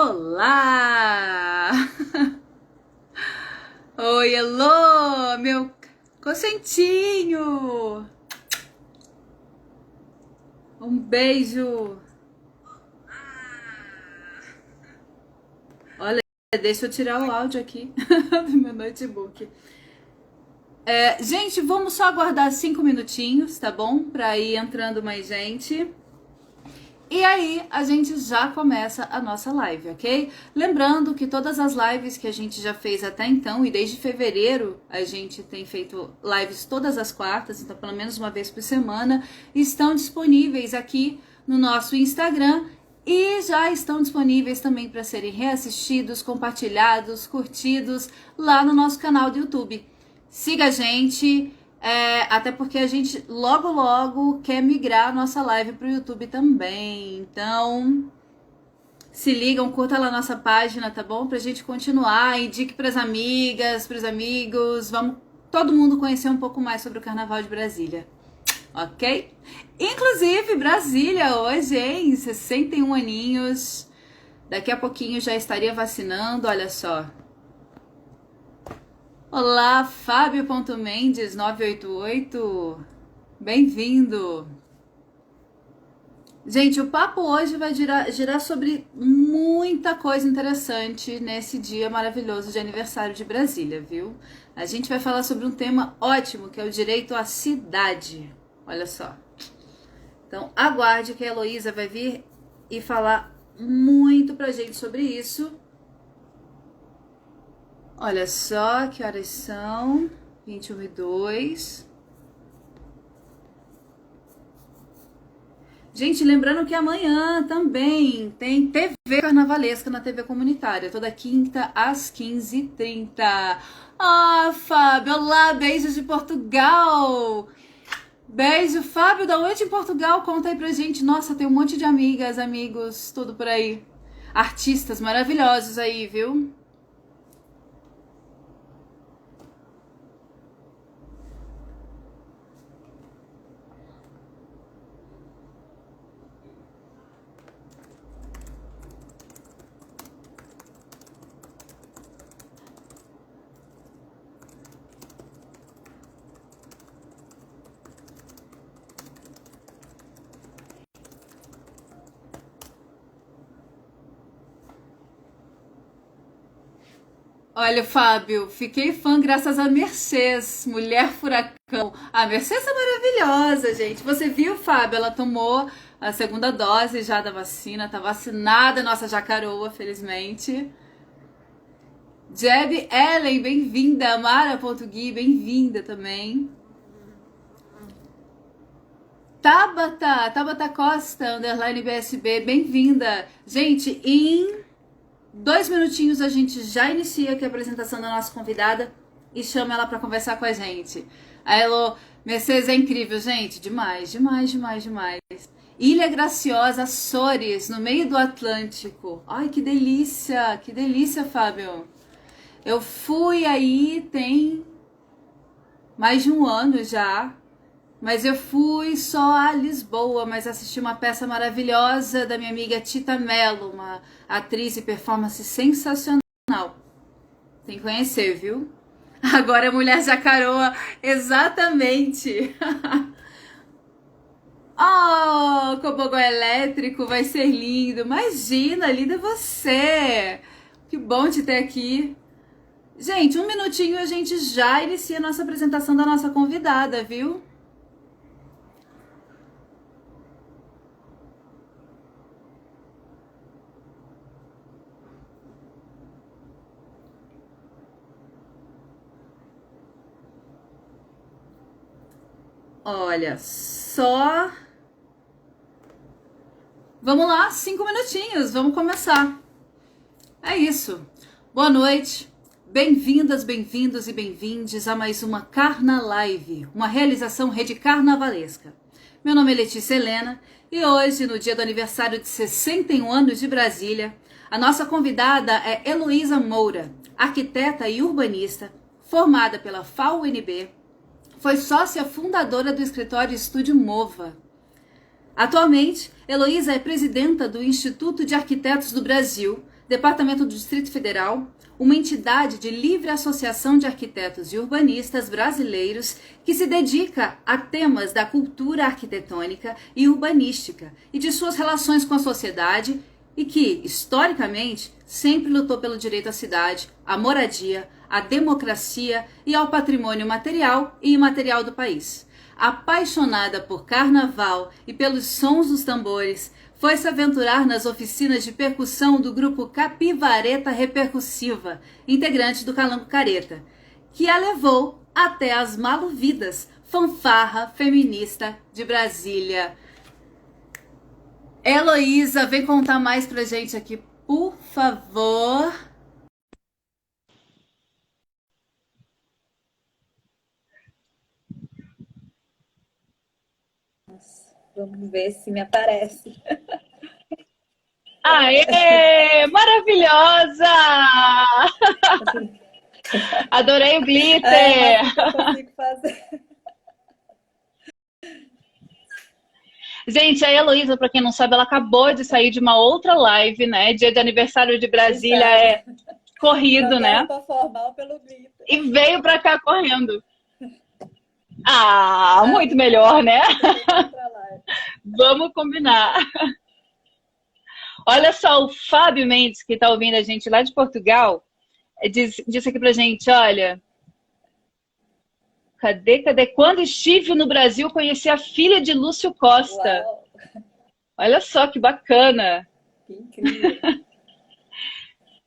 Olá! Oi, alô, meu consentinho! Um beijo! Olha, deixa eu tirar o áudio aqui do meu notebook. Gente, vamos só aguardar 5 minutinhos, tá bom? Pra ir entrando mais gente. E aí, a gente já começa a nossa live, ok? Lembrando que todas as lives que a gente já fez até então, e desde fevereiro a gente tem feito lives todas as quartas, então pelo menos uma vez por semana, estão disponíveis aqui no nosso Instagram e já estão disponíveis também para serem reassistidos, compartilhados, curtidos lá no nosso canal do YouTube. Siga a gente. Até porque a gente logo quer migrar a nossa live para o YouTube também. Então, se ligam, curta lá a nossa página, tá bom? Pra gente continuar, indique pras amigas, pros amigos. Vamos todo mundo conhecer um pouco mais sobre o Carnaval de Brasília, ok? Inclusive, Brasília hoje, hein? 61 aninhos. Daqui a pouquinho já estaria vacinando, olha só. Olá, Fábio.Mendes 988, bem-vindo. Gente, o papo hoje vai girar sobre muita coisa interessante nesse dia maravilhoso de aniversário de Brasília, viu? A gente vai falar sobre um tema ótimo, que é o direito à cidade, olha só. Então, aguarde que a Heloísa vai vir e falar muito pra gente sobre isso. Olha só que horas são, 21h02. Gente, lembrando que amanhã também tem TV carnavalesca na TV comunitária, toda quinta às 15h30. Ah, Fábio, olá, beijos de Portugal. Beijo, Fábio, da onde em Portugal? Conta aí pra gente. Nossa, tem um monte de amigas, amigos, tudo por aí. Artistas maravilhosos aí, viu? Olha, Fábio, fiquei fã graças a Mercedes, Mulher Furacão. A Mercedes é maravilhosa, gente. Você viu, Fábio? Ela tomou a segunda dose já da vacina, tá vacinada, nossa jacaroa, felizmente. Jeb Ellen, bem-vinda. Mara.gui, bem-vinda também. Tabata Costa, underline BSB, bem-vinda. Gente, em 2 minutinhos a gente já inicia aqui a apresentação da nossa convidada e chama ela para conversar com a gente. A Elo Mercedes é incrível, gente. Demais. Ilha Graciosa, Açores, no meio do Atlântico. Ai, que delícia, Fábio. Eu fui aí tem mais de um ano já. Mas eu fui só a Lisboa, mas assisti uma peça maravilhosa da minha amiga Tita Mello, uma atriz e performance sensacional. Tem que conhecer, viu? Agora é Mulher Jacaroa, exatamente. Oh, Cobogó elétrico, vai ser lindo. Imagina, linda é você. Que bom te ter aqui. Gente, 1 minutinho a gente já inicia a nossa apresentação da nossa convidada, viu? Olha só. Vamos lá, 5 minutinhos, vamos começar. É isso. Boa noite. Bem-vindas, bem-vindos e bem-vindes a mais uma Carna Live, uma realização Rede Carnavalesca. Meu nome é Letícia Helena e hoje, no dia do aniversário de 61 anos de Brasília, a nossa convidada é Heloísa Moura, arquiteta e urbanista, formada pela FAU-UNB, foi sócia fundadora do escritório Estúdio Mova. Atualmente, Heloísa é presidenta do Instituto de Arquitetos do Brasil, Departamento do Distrito Federal, uma entidade de livre associação de arquitetos e urbanistas brasileiros que se dedica a temas da cultura arquitetônica e urbanística e de suas relações com a sociedade e que, historicamente, sempre lutou pelo direito à cidade, à moradia, à democracia e ao patrimônio material e imaterial do país. Apaixonada por carnaval e pelos sons dos tambores, foi se aventurar nas oficinas de percussão do grupo Capivareta Repercussiva, integrante do Calango Careta, que a levou até as Maluvidas, fanfarra feminista de Brasília. Heloísa, vem contar mais pra gente aqui, por favor. Vamos ver se me aparece. Aê! Maravilhosa! Adorei o glitter! Eu consigo fazer. Gente, a Heloísa, para quem não sabe, ela acabou de sair de uma outra live, né? Dia de aniversário de Brasília é corrido, né? Formal pelo glitter. E veio para cá correndo. Ah, muito melhor, né? Vamos combinar. Olha só, o Fábio Mendes, que está ouvindo a gente lá de Portugal, disse aqui pra gente, olha... Cadê? Quando estive no Brasil, conheci a filha de Lúcio Costa. Uau. Olha só que bacana. Que incrível.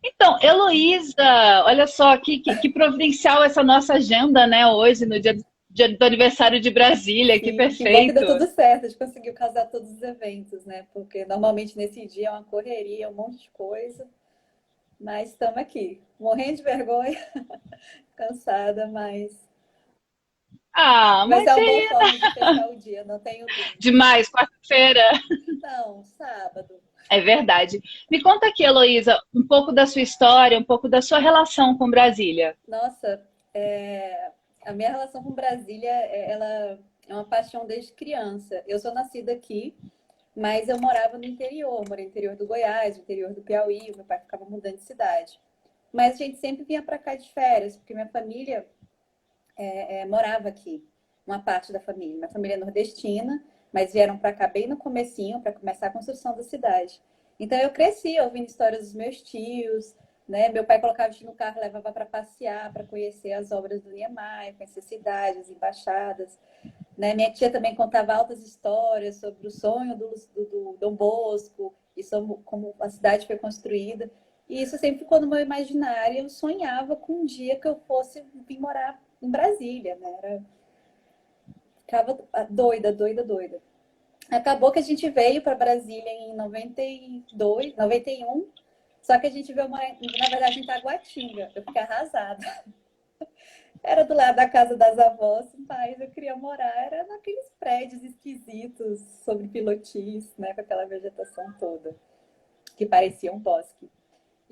Então, Heloísa, olha só que providencial essa nossa agenda, né? Hoje, no dia do aniversário de Brasília. Sim, que perfeito. Que bom que deu tudo certo, a gente conseguiu casar todos os eventos, né? Porque normalmente nesse dia é uma correria, um monte de coisa. Mas estamos aqui, morrendo de vergonha, cansada, mas... Mas é uma boa forma de fechar o dia, não tenho dúvida. Demais, quarta-feira. Não, sábado. É verdade. Me conta aqui, Heloísa, um pouco da sua história, um pouco da sua relação com Brasília. Nossa, a minha relação com Brasília, ela é uma paixão desde criança. Eu sou nascida aqui, mas eu morava no interior. Morei no interior do Goiás, no interior do Piauí. Meu pai ficava mudando de cidade. Mas a gente sempre vinha para cá de férias, porque minha família... morava aqui, uma parte da família. Minha família é nordestina, mas vieram para cá bem no comecinho, para começar a construção da cidade. Então eu cresci ouvindo histórias dos meus tios, né? Meu pai colocava a gente no carro, levava para passear, para conhecer as obras do Niemeyer, conhecer a cidade, as embaixadas. Né? Minha tia também contava altas histórias sobre o sonho do Dom Bosco e sobre como a cidade foi construída. E isso sempre ficou no meu imaginário. Eu sonhava com um dia que eu fosse vir morar em Brasília, né? Ficava doida. Acabou que a gente veio para Brasília em 92, 91, só que a gente veio morar, na verdade, em Taguatinga. Eu fiquei arrasada. Era do lado da casa das avós, mas eu queria morar, era naqueles prédios esquisitos, sobre pilotis, né? Com aquela vegetação toda, que parecia um bosque.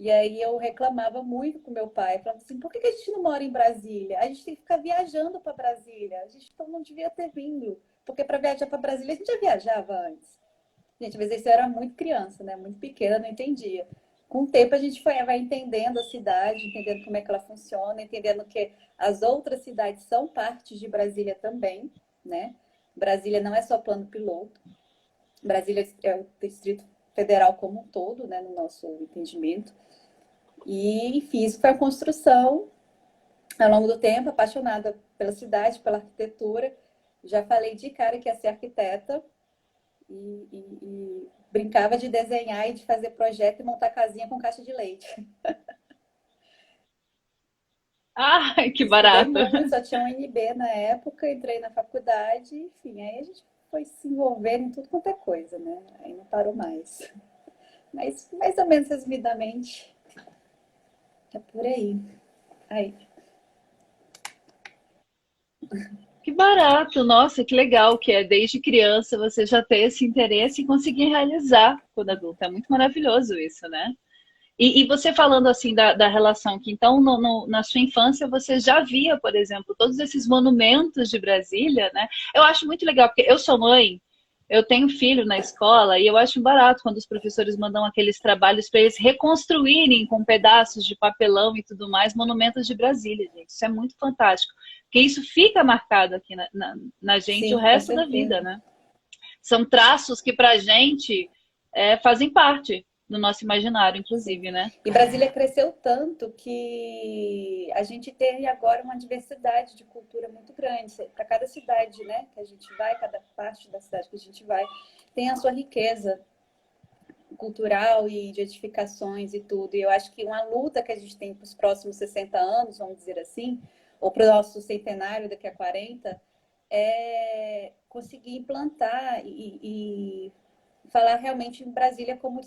E aí eu reclamava muito com meu pai, falava assim, por que a gente não mora em Brasília? A gente tem que ficar viajando para Brasília. A gente então não devia ter vindo, porque para viajar para Brasília a gente já viajava antes. Gente, às vezes eu era muito criança, né? Muito pequena, não entendia. Com o tempo a gente vai entendendo a cidade, entendendo como é que ela funciona, entendendo que as outras cidades são parte de Brasília também, né? Brasília não é só plano piloto. Brasília é o Distrito Federal como um todo, né? No nosso entendimento. E fiz foi a construção ao longo do tempo, apaixonada pela cidade, pela arquitetura. Já falei de cara que ia ser arquiteta e brincava de desenhar e de fazer projeto e montar casinha com caixa de leite. Que barato! Muito, só tinha um NB na época, entrei na faculdade, enfim, aí a gente foi se envolvendo em tudo quanto é coisa, né? Aí não parou mais. Mas mais ou menos resumidamente. É por aí. Que barato! Nossa, que legal que é desde criança você já ter esse interesse e conseguir realizar quando adulto. É muito maravilhoso isso, né? E você falando assim da relação que então na sua infância você já via, por exemplo, todos esses monumentos de Brasília, né? Eu acho muito legal, porque eu sou mãe Eu tenho filho na escola e eu acho barato quando os professores mandam aqueles trabalhos para eles reconstruírem com pedaços de papelão e tudo mais monumentos de Brasília, gente. Isso é muito fantástico. Porque isso fica marcado aqui na gente o Sim, com resto da vida, certeza. né? São traços que para a gente fazem parte do nosso imaginário, Sim. inclusive, né? E Brasília cresceu tanto que a gente tem agora uma diversidade de cultura muito grande. Para cada cidade, né, que a gente vai, cada parte da cidade que a gente vai, tem a sua riqueza cultural e de edificações e tudo. E eu acho que uma luta que a gente tem para os próximos 60 anos, vamos dizer assim, ou para o nosso centenário daqui a 40, é conseguir implantar e falar realmente em Brasília como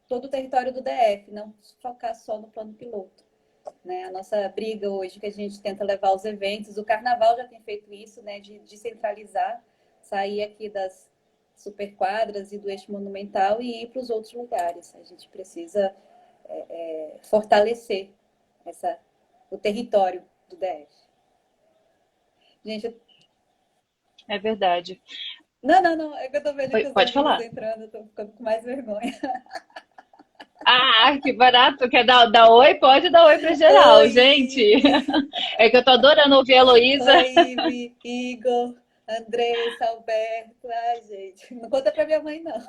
todo o território do DF, não focar só no plano piloto. Né? A nossa briga hoje que a gente tenta levar os eventos, o Carnaval já tem feito isso, né? De descentralizar, sair aqui das superquadras e do eixo monumental e ir para os outros lugares. A gente precisa fortalecer o território do DF. Gente, É verdade. não, é que eu tô vendo que os Pode amigos falar. entrando, eu tô ficando com mais vergonha. Ah, que barato. Quer dar oi? Pode dar oi para geral, gente. Oi, É que eu tô adorando ouvir a Heloísa. oi, Ive, Igor, Andressa, Alberto. Ai, gente, não conta pra minha mãe, não.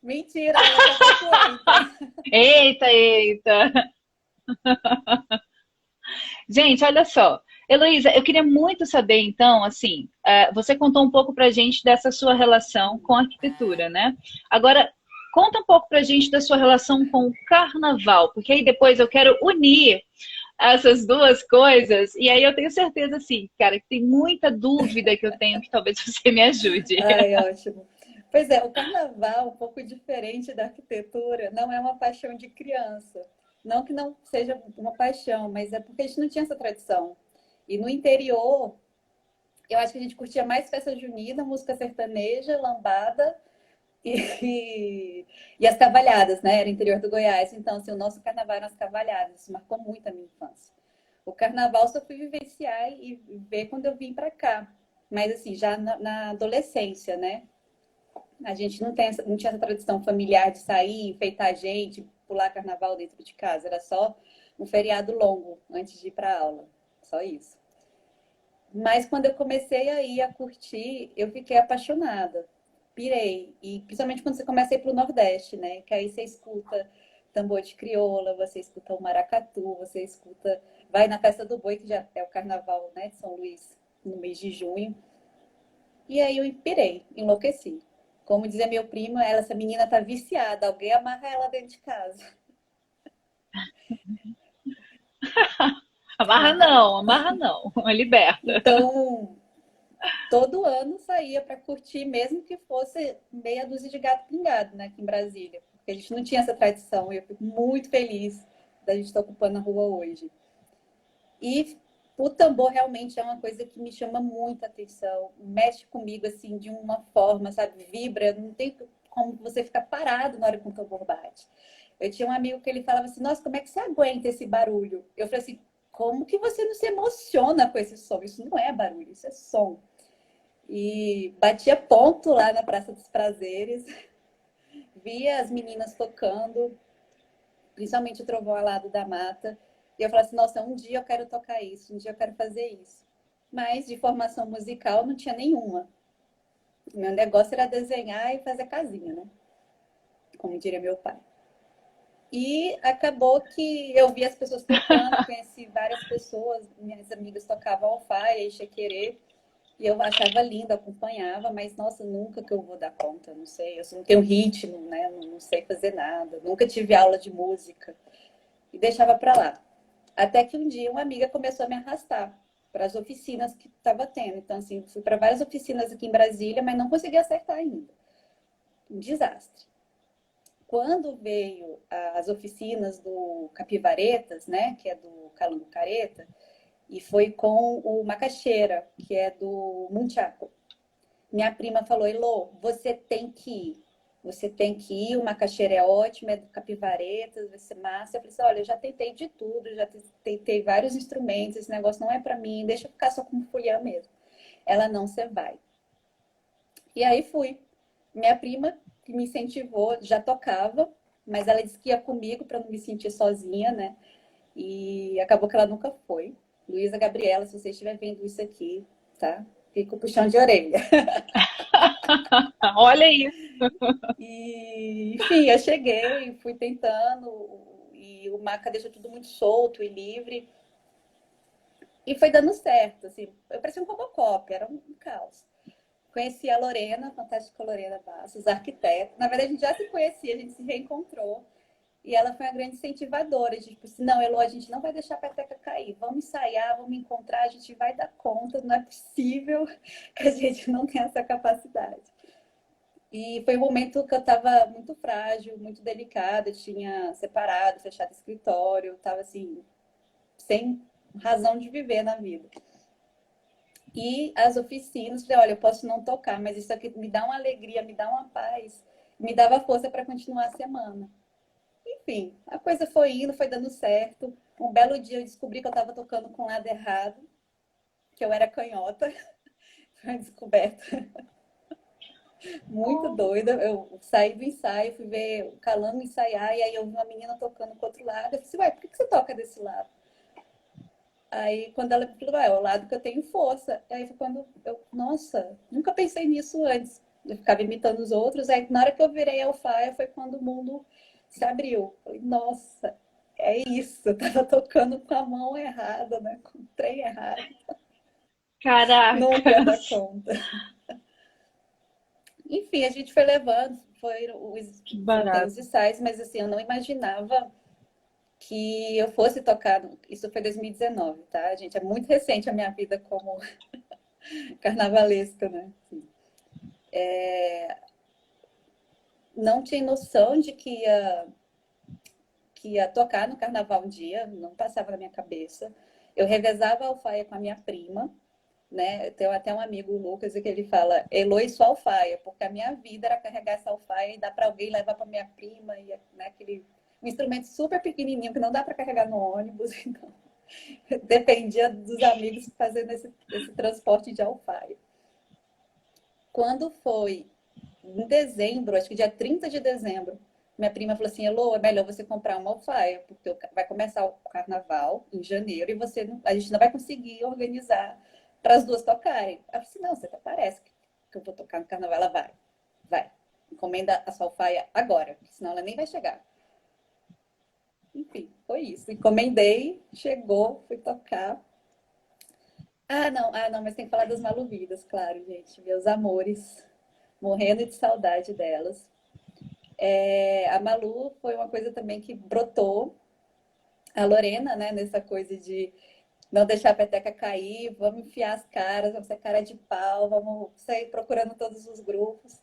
Mentira, ela daqui a pouco entra. Eita, eita. Gente, olha só. Heloísa, eu queria muito saber, então, assim, você contou um pouco pra gente dessa sua relação com a arquitetura, né? Agora, conta um pouco pra gente da sua relação com o carnaval, porque aí depois eu quero unir essas duas coisas, e aí eu tenho certeza, assim, cara, que tem muita dúvida que eu tenho que talvez você me ajude. Ai, ótimo. Pois é, o carnaval, um pouco diferente da arquitetura, não é uma paixão de criança. Não que não seja uma paixão, mas é porque a gente não tinha essa tradição. E no interior, eu acho que a gente curtia mais festa junina, música sertaneja, lambada e as cavalhadas, né? Era interior do Goiás. Então, assim, o nosso carnaval eram as cavalhadas. Isso marcou muito a minha infância. O carnaval só fui vivenciar e ver quando eu vim para cá. Mas, assim, já na adolescência, né? A gente não tinha essa tradição familiar de sair, enfeitar a gente, pular carnaval dentro de casa. Era só um feriado longo antes de ir para aula. Só isso. Mas quando eu comecei a ir a curtir, eu fiquei apaixonada. Pirei. E principalmente quando você começa a ir para o Nordeste, né? Que aí você escuta tambor de crioula, você escuta o maracatu, você escuta. Vai na festa do boi, que já é o carnaval, né, de São Luís, no mês de junho. E aí eu pirei, enlouqueci. Como dizia meu primo, essa menina tá viciada, alguém amarra ela dentro de casa. Amarra não, liberta. Então, todo ano saía para curtir, mesmo que fosse meia dúzia de gato pingado, né, aqui em Brasília. Porque a gente não tinha essa tradição e eu fico muito feliz da gente estar ocupando a rua hoje. E o tambor realmente é uma coisa que me chama muita atenção, mexe comigo assim de uma forma, sabe, vibra, não tem como você ficar parado na hora que o tambor bate. Eu tinha um amigo que ele falava assim: "Nossa, como é que você aguenta esse barulho?" Eu falei assim: "Como que você não se emociona com esse som? Isso não é barulho, isso é som." E batia ponto lá na Praça dos Prazeres, via as meninas tocando, principalmente o Trovão Alado da Mata. E eu falei assim: nossa, um dia eu quero tocar isso, um dia eu quero fazer isso. Mas de formação musical não tinha nenhuma. O meu negócio era desenhar e fazer casinha, né? Como diria meu pai. E acabou que eu vi as pessoas tocando, conheci várias pessoas, minhas amigas tocavam alfaia e chequerê. E eu achava lindo, acompanhava, mas nossa, nunca que eu vou dar conta, não sei, eu não tenho ritmo, né? Não sei fazer nada, nunca tive aula de música e deixava para lá. Até que um dia uma amiga começou a me arrastar para as oficinas que estava tendo. Então, assim, fui para várias oficinas aqui em Brasília, mas não consegui acertar ainda. Um desastre. Quando veio as oficinas do Capivaretas, né, que é do Calango Careta, e foi com o Macaxeira, que é do Munchaco. Minha prima falou: Elô, você tem que ir. Você tem que ir, o macaxeira é ótimo, é do Capivaretas, vai ser massa. Eu falei assim: olha, eu já tentei de tudo, já tentei vários instrumentos, esse negócio não é para mim, deixa eu ficar só com folhã mesmo. Ela: não, você vai. E aí fui. Minha prima, que me incentivou, já tocava, mas ela disse que ia comigo para não me sentir sozinha, né? E acabou que ela nunca foi. Luísa Gabriela, se você estiver vendo isso aqui, tá? Fica o puxão de orelha. Olha isso. E, enfim, eu cheguei, fui tentando, e o Maca deixou tudo muito solto e livre. E foi dando certo, assim. Eu parecia um Robocop, era um caos. Conheci a Lorena, a fantástica Lorena Bastos, arquiteta. Na verdade, a gente já se conhecia, a gente se reencontrou. E ela foi uma grande incentivadora, de tipo assim, não, Elo, a gente não vai deixar a peteca cair. Vamos ensaiar, vamos encontrar, a gente vai dar conta, não é possível que a gente não tenha essa capacidade. E foi um momento que eu estava muito frágil, muito delicada, tinha separado, fechado escritório, estava assim, sem razão de viver na vida. E as oficinas, falei, olha, eu posso não tocar, mas isso aqui me dá uma alegria, me dá uma paz, me dava força para continuar a semana. Enfim, a coisa foi indo, foi dando certo. Um belo dia eu descobri que eu estava tocando com o lado errado, que eu era canhota. Foi uma descoberta muito doida. Eu saí do ensaio, fui ver o Calamo ensaiar, e aí eu vi uma menina tocando com o outro lado. Eu falei assim, ué, por que você toca desse lado? Aí, quando ela me falou, é o lado que eu tenho força. Aí foi quando eu, nossa, nunca pensei nisso antes. Eu ficava imitando os outros. Aí, na hora que eu virei alfaia, foi quando o mundo se abriu. Falei, nossa, é isso. Eu tava tocando com a mão errada, né? Com o trem errado. Nunca ia dar Caracas, conta. Enfim, a gente foi levando, que foram tendo os barato. ensaios, mas assim, eu não imaginava que eu fosse tocar. Isso foi 2019, tá, gente? É muito recente a minha vida como carnavalesca, né? Não tinha noção de que ia tocar no carnaval um dia, não passava na minha cabeça. Eu revezava a alfaia com a minha prima, né? Tem até um amigo, o Lucas, que ele fala, Eloi, sua alfaia, porque a minha vida era carregar essa alfaia e dar para alguém levar para minha prima, e, né, aquele um instrumento super pequenininho que não dá para carregar no ônibus, então dependia dos amigos fazendo esse transporte de alfaia. Quando foi em dezembro, acho que dia 30 de dezembro, minha prima falou assim, Elô, é melhor você comprar uma alfaia, porque vai começar o carnaval em janeiro e a gente não vai conseguir organizar para as duas tocarem. Eu falei assim, não, você até parece que eu vou tocar no carnaval. Ela vai. Encomenda a sua alfaia agora, senão ela nem vai chegar. Enfim, foi isso. Encomendei, chegou, fui tocar. Ah, não, mas tem que falar das Maluvidas, claro, gente. Meus amores, morrendo de saudade delas. A Malu foi uma coisa também que brotou. A Lorena, né, nessa coisa de não deixar a peteca cair, vamos enfiar as caras, vamos ser cara de pau, vamos sair procurando todos os grupos.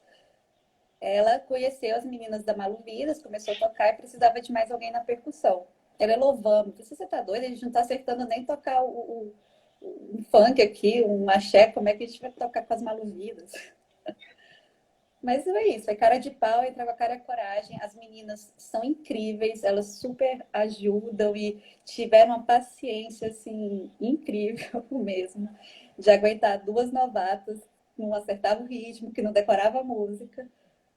Ela conheceu as meninas da Malu Vidas, começou a tocar e precisava de mais alguém na percussão. Ela é louvando. Se você tá doida, a gente não tá acertando nem tocar um funk aqui, um axé, como é que a gente vai tocar com as Malu Vidas? Mas é isso, é cara de pau, entra com a cara e a coragem. As meninas são incríveis, elas super ajudam e tiveram uma paciência, assim, incrível mesmo, de aguentar duas novatas que não acertavam o ritmo, que não decorava a música.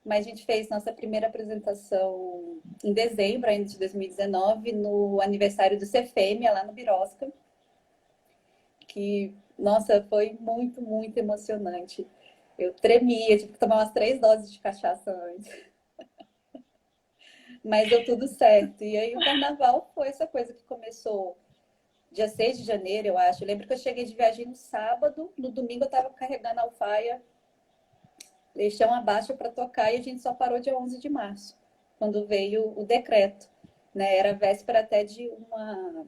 Mas a gente fez nossa primeira apresentação em dezembro ainda de 2019, no aniversário do Cefêmea, lá no Birosca, que, nossa, foi muito, muito emocionante. Eu tremia, tive que tomar umas 3 doses de cachaça antes. Mas deu tudo certo. E aí o carnaval foi essa coisa que começou dia 6 de janeiro, eu acho. Eu lembro que eu cheguei de viagem no sábado, no domingo eu estava carregando a alfaia, leixão abaixo para tocar e a gente só parou dia 11 de março, quando veio o decreto. Né? Era véspera até de uma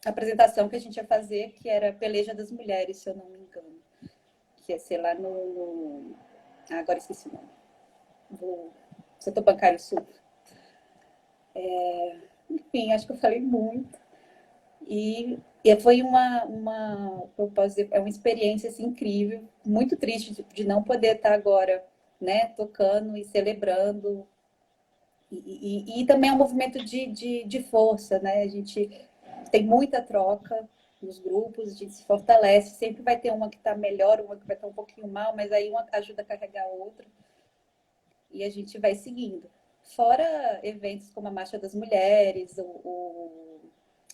apresentação que a gente ia fazer, que era Peleja das Mulheres, se eu não me engano. Que ia ser lá no... Ah, agora esqueci o nome. Do Setor Bancário Sul. Enfim, acho que eu falei muito. E foi eu posso dizer, é uma experiência assim, incrível, muito triste de não poder estar agora, né, tocando e celebrando. E também é um movimento de força, né? A gente tem muita troca, nos grupos, a gente se fortalece. Sempre vai ter uma que está melhor, uma que vai estar um pouquinho mal, mas aí uma ajuda a carregar a outra. E a gente vai seguindo. Fora eventos como a Marcha das Mulheres,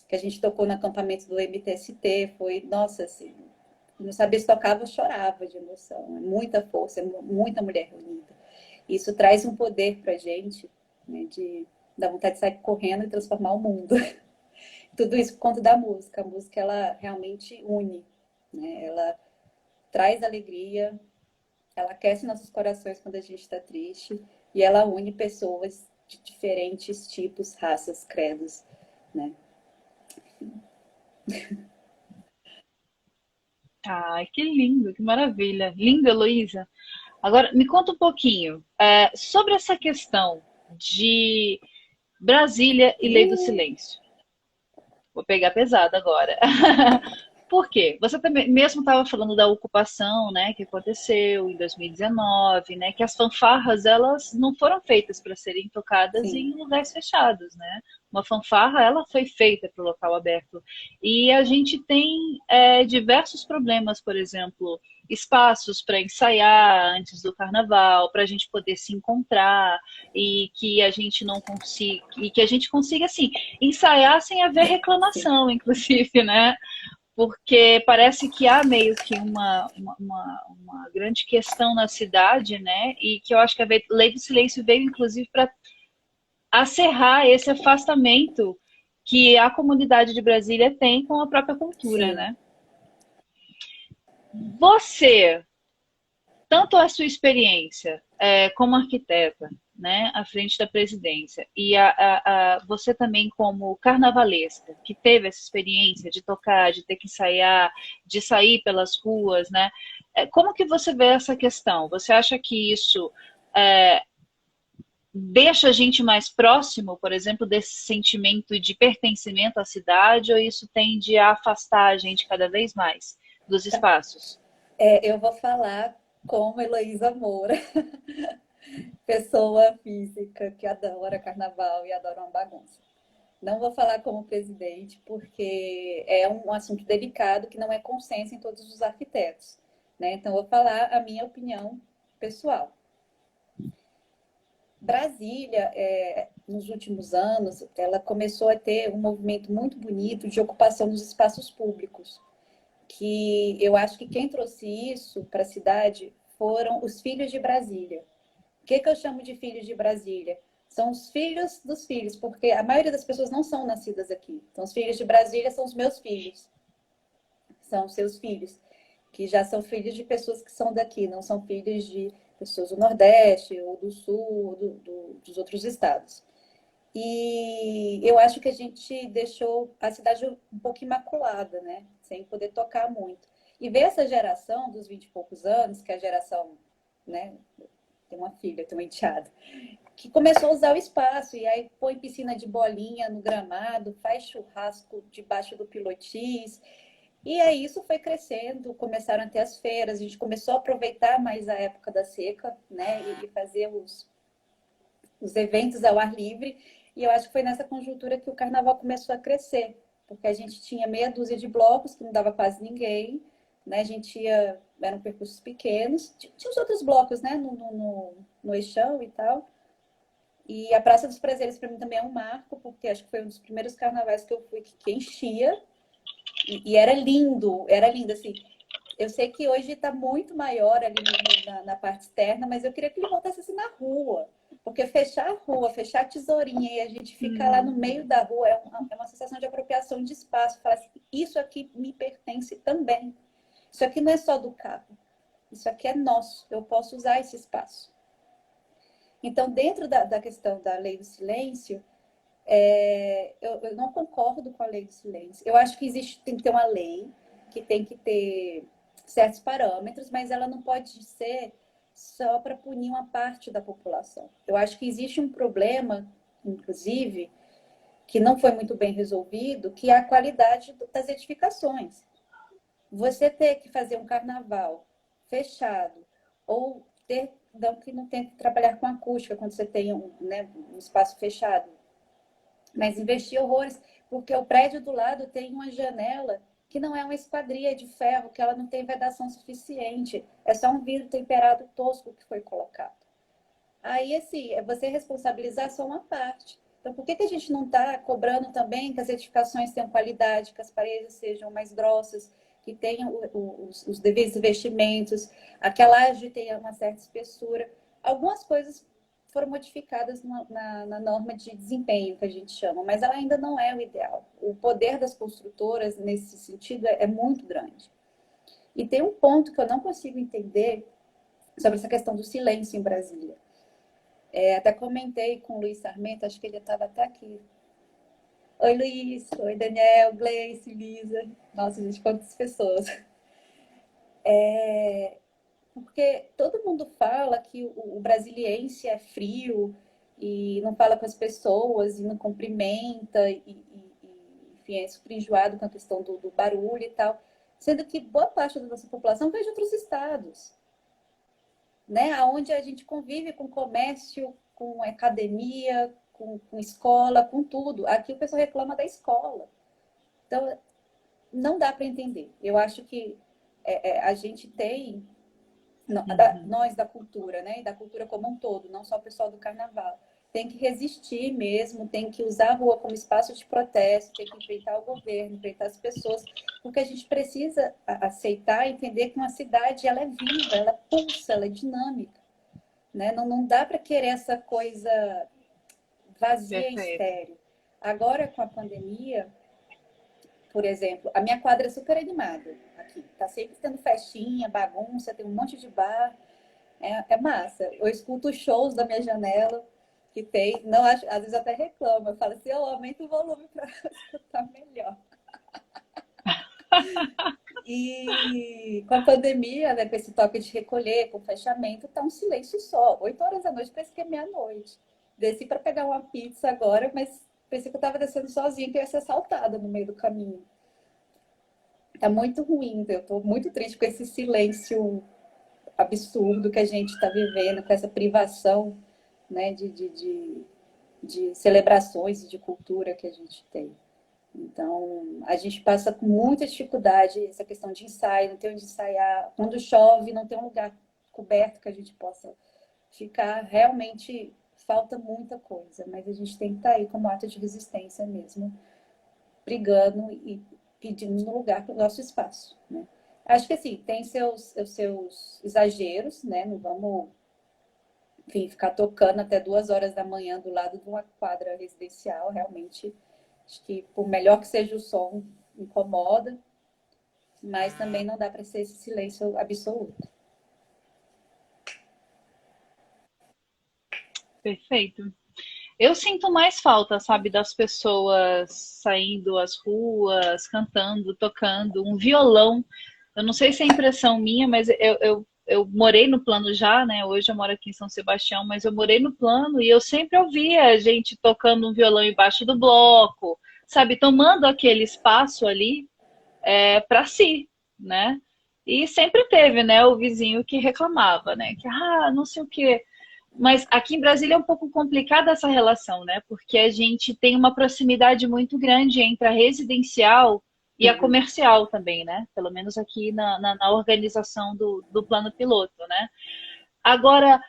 que a gente tocou no acampamento do MTST, foi, nossa, assim, não sabia se tocava, eu chorava de emoção. É muita força, é muita mulher reunida. Isso traz um poder pra gente, né, de dar vontade de sair correndo e transformar o mundo. Tudo isso por conta da música. A música, ela realmente une, né? Ela traz alegria, ela aquece nossos corações quando a gente está triste e ela une pessoas de diferentes tipos, raças, credos, né? Ai, que lindo, que maravilha. Linda, Heloísa. Agora, me conta um pouquinho sobre essa questão de Brasília e Lei do Silêncio. Vou pegar pesado agora. Por quê? Você também mesmo estava falando da ocupação, né, que aconteceu em 2019, né, que as fanfarras elas não foram feitas para serem tocadas Sim, em lugares fechados, né? Uma fanfarra ela foi feita para o local aberto e a gente tem diversos problemas, por exemplo, espaços para ensaiar antes do carnaval, para a gente poder se encontrar e que a gente não consiga e que a gente consiga assim ensaiar sem haver sim, reclamação, inclusive, né? Porque parece que há meio que uma grande questão na cidade, né? E que eu acho que a Lei do Silêncio veio, inclusive, para acerrar esse afastamento que a comunidade de Brasília tem com a própria cultura, sim. né? Você, tanto a sua experiência como arquiteta, né, à frente da presidência, e você também como carnavalesca, que teve essa experiência de tocar, de ter que ensaiar, de sair pelas ruas, né? Como que você vê essa questão? Você acha que isso deixa a gente mais próximo, por exemplo, desse sentimento de pertencimento à cidade, ou isso tende a afastar a gente cada vez mais dos espaços? Eu vou falar como Heloísa Moura, pessoa física que adora carnaval e adora uma bagunça. Não vou falar como presidente, porque é um assunto delicado que não é consenso em todos os arquitetos, né? Então, eu vou falar a minha opinião pessoal. Brasília, nos últimos anos, ela começou a ter um movimento muito bonito de ocupação dos espaços públicos, que eu acho que quem trouxe isso para a cidade foram os filhos de Brasília. O que eu chamo de filhos de Brasília? São os filhos dos filhos, porque a maioria das pessoas não são nascidas aqui. Então, os filhos de Brasília são os meus filhos, são os seus filhos, que já são filhos de pessoas que são daqui, não são filhos de pessoas do Nordeste ou do Sul ou dos outros estados. E eu acho que a gente deixou a cidade um pouco imaculada, né? Sem poder tocar muito. E ver essa geração dos 20 e poucos anos, que é a geração, né? Tem uma filha, tem uma enteada, que começou a usar o espaço e aí põe piscina de bolinha no gramado, faz churrasco debaixo do pilotis. E aí isso foi crescendo, começaram a ter as feiras, a gente começou a aproveitar mais a época da seca, né? E fazer os eventos ao ar livre. E eu acho que foi nessa conjuntura que o carnaval começou a crescer, porque a gente tinha meia dúzia de blocos, que não dava quase ninguém, né? A gente ia, eram percursos pequenos, tinha os outros blocos, né? No Eixão e tal. E a Praça dos Prazeres, para mim, também é um marco, porque acho que foi um dos primeiros carnavais que eu fui que enchia. E era lindo, assim. Eu sei que hoje está muito maior ali na parte externa, mas eu queria que ele voltasse assim na rua. Porque fechar a rua, fechar a tesourinha e a gente ficar lá no meio da rua é uma sensação de apropriação de espaço. Falar assim, isso aqui me pertence também. Isso aqui não é só do carro. Isso aqui é nosso. Eu posso usar esse espaço. Então, dentro da questão da lei do silêncio, eu não concordo com a lei do silêncio. Eu acho que tem que ter uma lei, que tem que ter certos parâmetros, mas ela não pode ser só para punir uma parte da população. Eu acho que existe um problema, inclusive, que não foi muito bem resolvido, que é a qualidade das edificações. Você ter que fazer um carnaval fechado ou que não tem que trabalhar com acústica quando você tem um espaço fechado, mas investir horrores, porque o prédio do lado tem uma janela que não é uma esquadria de ferro, que ela não tem vedação suficiente, é só um vidro temperado tosco que foi colocado. Aí, assim, é você responsabilizar só uma parte. Então, por que a gente não está cobrando também que as edificações tenham qualidade, que as paredes sejam mais grossas, que tenham os devidos investimentos, que a laje tenha uma certa espessura? Algumas coisas foram modificadas na norma de desempenho, que a gente chama, mas ela ainda não é o ideal. O poder das construtoras, nesse sentido, é muito grande. E tem um ponto que eu não consigo entender sobre essa questão do silêncio em Brasília. Até comentei com o Luiz Sarmento, acho que ele estava até aqui. Oi, Luiz. Oi, Daniel, Gleice, Lisa. Nossa, gente, quantas pessoas. Porque todo mundo fala que o brasiliense é frio e não fala com as pessoas e não cumprimenta enfim, é super enjoado com a questão do barulho e tal. Sendo que boa parte da nossa população vem de outros estados, né? Onde a gente convive com comércio, com academia, com escola, com tudo. Aqui o pessoal reclama da escola. Então, não dá para entender. Eu acho que a gente tem, nós da cultura, né? E da cultura como um todo, não só o pessoal do carnaval, tem que resistir mesmo, tem que usar a rua como espaço de protesto, tem que enfrentar o governo, enfrentar as pessoas, porque a gente precisa aceitar e entender que uma cidade ela é viva, ela pulsa, ela é dinâmica, né? Não dá para querer essa coisa vazia e estéril. Agora, com a pandemia, por exemplo, a minha quadra é super animada aqui, tá sempre tendo festinha, bagunça, tem um monte de bar, é massa. Eu escuto shows da minha janela, que tem, não acho, às vezes até reclamo, eu falo assim, eu aumento o volume para escutar melhor. E com a pandemia, né, com esse toque de recolher, com o fechamento, tá um silêncio só. 8 horas da noite, parece que é meia-noite. Desci para pegar uma pizza agora, mas pensei que eu estava descendo sozinha, que eu ia ser assaltada no meio do caminho. Tá muito ruim, eu tô muito triste com esse silêncio absurdo que a gente está vivendo, com essa privação, né, de celebrações e de cultura que a gente tem. Então, a gente passa com muita dificuldade essa questão de ensaio, não tem onde ensaiar. Quando chove, não tem um lugar coberto que a gente possa ficar. Realmente falta muita coisa, mas a gente tem que estar aí como ato de resistência mesmo, brigando e pedindo um lugar para o nosso espaço, né? Acho que assim, tem seus exageros, né? Não vamos, enfim, ficar tocando até 2 horas da manhã do lado de uma quadra residencial. Realmente, acho que por melhor que seja o som, incomoda, mas também não dá para ser esse silêncio absoluto. Perfeito. Eu sinto mais falta, sabe, das pessoas saindo às ruas, cantando, tocando, um violão. Eu não sei se é impressão minha, mas eu morei no Plano já, né? Hoje eu moro aqui em São Sebastião, mas eu morei no Plano e eu sempre ouvia a gente tocando um violão embaixo do bloco, sabe, tomando aquele espaço ali para si, né? E sempre teve, né, o vizinho que reclamava, né? Que, não sei o quê. Mas aqui em Brasília é um pouco complicada essa relação, né? Porque a gente tem uma proximidade muito grande entre a residencial e a comercial também, né? Pelo menos aqui na organização do plano piloto, né? Agora,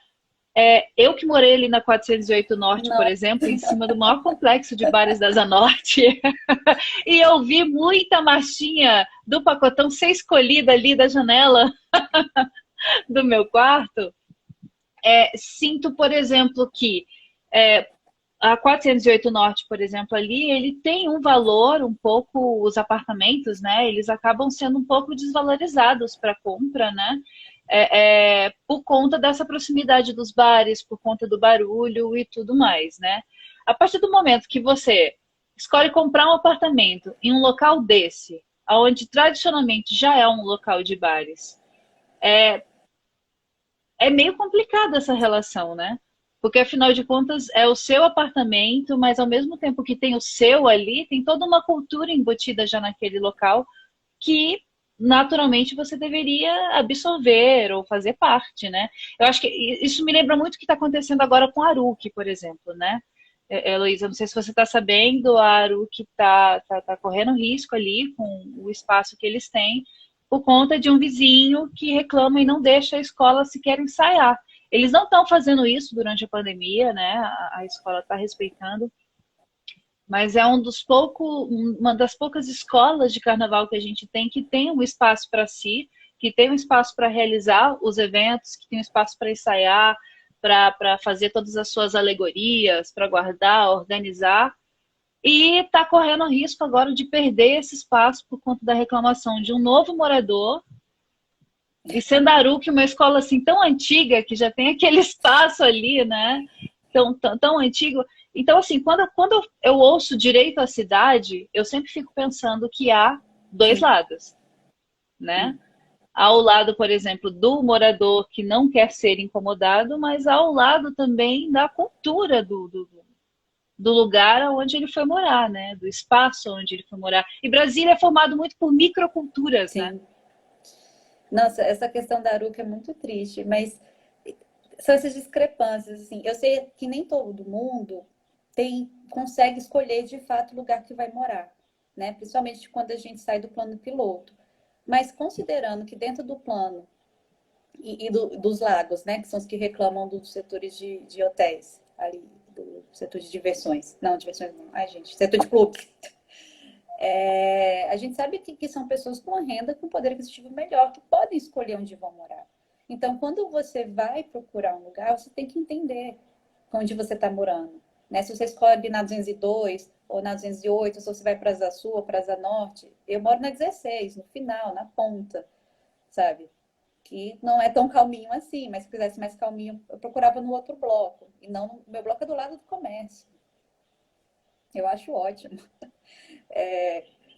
eu que morei ali na 408 Norte, por exemplo, em cima do maior complexo de bares da Asa Norte, e eu vi muita marchinha do pacotão ser escolhida ali da janela do meu quarto. Sinto, por exemplo, que a 408 Norte, por exemplo, ali, ele tem um valor um pouco, os apartamentos, né? Eles acabam sendo um pouco desvalorizados para compra, né? Por conta dessa proximidade dos bares, por conta do barulho e tudo mais, né? A partir do momento que você escolhe comprar um apartamento em um local desse, onde tradicionalmente já é um local de bares, é meio complicada essa relação, né? Porque, afinal de contas, é o seu apartamento, mas ao mesmo tempo que tem o seu ali, tem toda uma cultura embutida já naquele local que, naturalmente, você deveria absorver ou fazer parte, né? Eu acho que isso me lembra muito o que está acontecendo agora com a Aruc, por exemplo, né? Heloísa, não sei se você está sabendo, a Aruc tá correndo risco ali com o espaço que eles têm, por conta de um vizinho que reclama e não deixa a escola sequer ensaiar. Eles não estão fazendo isso durante a pandemia, né? A escola está respeitando, mas é uma das poucas escolas de carnaval que a gente tem que tem um espaço para si, que tem um espaço para realizar os eventos, que tem um espaço para ensaiar, para fazer todas as suas alegorias, para guardar, organizar, e está correndo o risco agora de perder esse espaço por conta da reclamação de um novo morador. E Sendaruc, uma escola assim tão antiga, que já tem aquele espaço ali, né? Tão antigo. Então, assim, quando eu ouço direito à cidade, eu sempre fico pensando que há dois lados, né? Há o lado, por exemplo, do morador que não quer ser incomodado, mas há o lado também da cultura do lugar onde ele foi morar, né? Do espaço onde ele foi morar. E Brasília é formado muito por microculturas, né? Sim. Nossa, essa questão da Aruca é muito triste, mas são essas discrepâncias, assim. Eu sei que nem todo mundo consegue escolher de fato o lugar que vai morar, né? Principalmente quando a gente sai do plano piloto. Mas considerando que dentro do plano dos lagos, né? Que são os que reclamam dos setores de hotéis, ali, do setor de diversões. Não, diversões não. Ai, gente, setor de clubes. A gente sabe que são pessoas com renda, com poder aquisitivo melhor, que podem escolher onde vão morar. Então, quando você vai procurar um lugar, você tem que entender onde você está morando. Né? Se você escolhe na 202 ou na 208, se você vai para a Asa Sul ou para a Asa Norte, eu moro na 16, no final, na ponta, sabe? Que não é tão calminho assim, mas se quisesse mais calminho, eu procurava no outro bloco. E não, o meu bloco é do lado do comércio. Eu acho ótimo.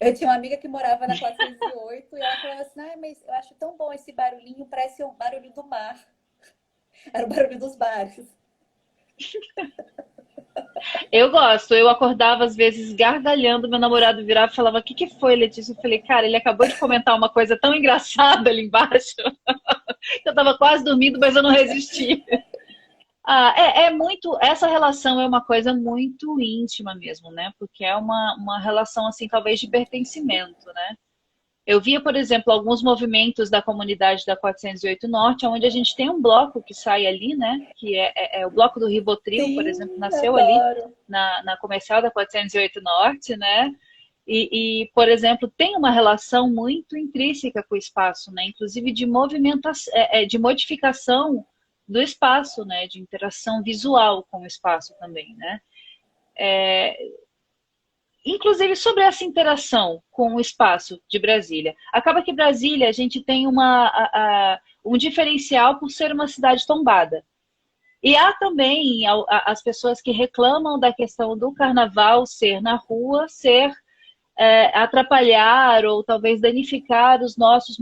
Eu tinha uma amiga que morava na 408 e ela falava assim, mas eu acho tão bom esse barulhinho, parece o barulho do mar. Era o barulho dos bares. Eu gosto, eu acordava às vezes gargalhando, meu namorado virava e falava, o que que foi, Letícia? Eu falei, cara, ele acabou de comentar uma coisa tão engraçada ali embaixo. Eu tava quase dormindo, mas eu não resisti. Muito, essa relação é uma coisa muito íntima mesmo, né? Porque é uma relação, assim, talvez de pertencimento, né? Eu via, por exemplo, alguns movimentos da comunidade da 408 Norte, onde a gente tem um bloco que sai ali, né? Que é o bloco do Rivotril, por Sim, exemplo, nasceu ali adoro. na comercial da 408 Norte, né? Por exemplo, tem uma relação muito intrínseca com o espaço, né? Inclusive de movimentação, de modificação do espaço, né? De interação visual com o espaço também, né? Inclusive sobre essa interação com o espaço de Brasília. Acaba que Brasília a gente tem um diferencial por ser uma cidade tombada. E há também as pessoas que reclamam da questão do carnaval ser na rua, ser atrapalhar ou talvez danificar os nossos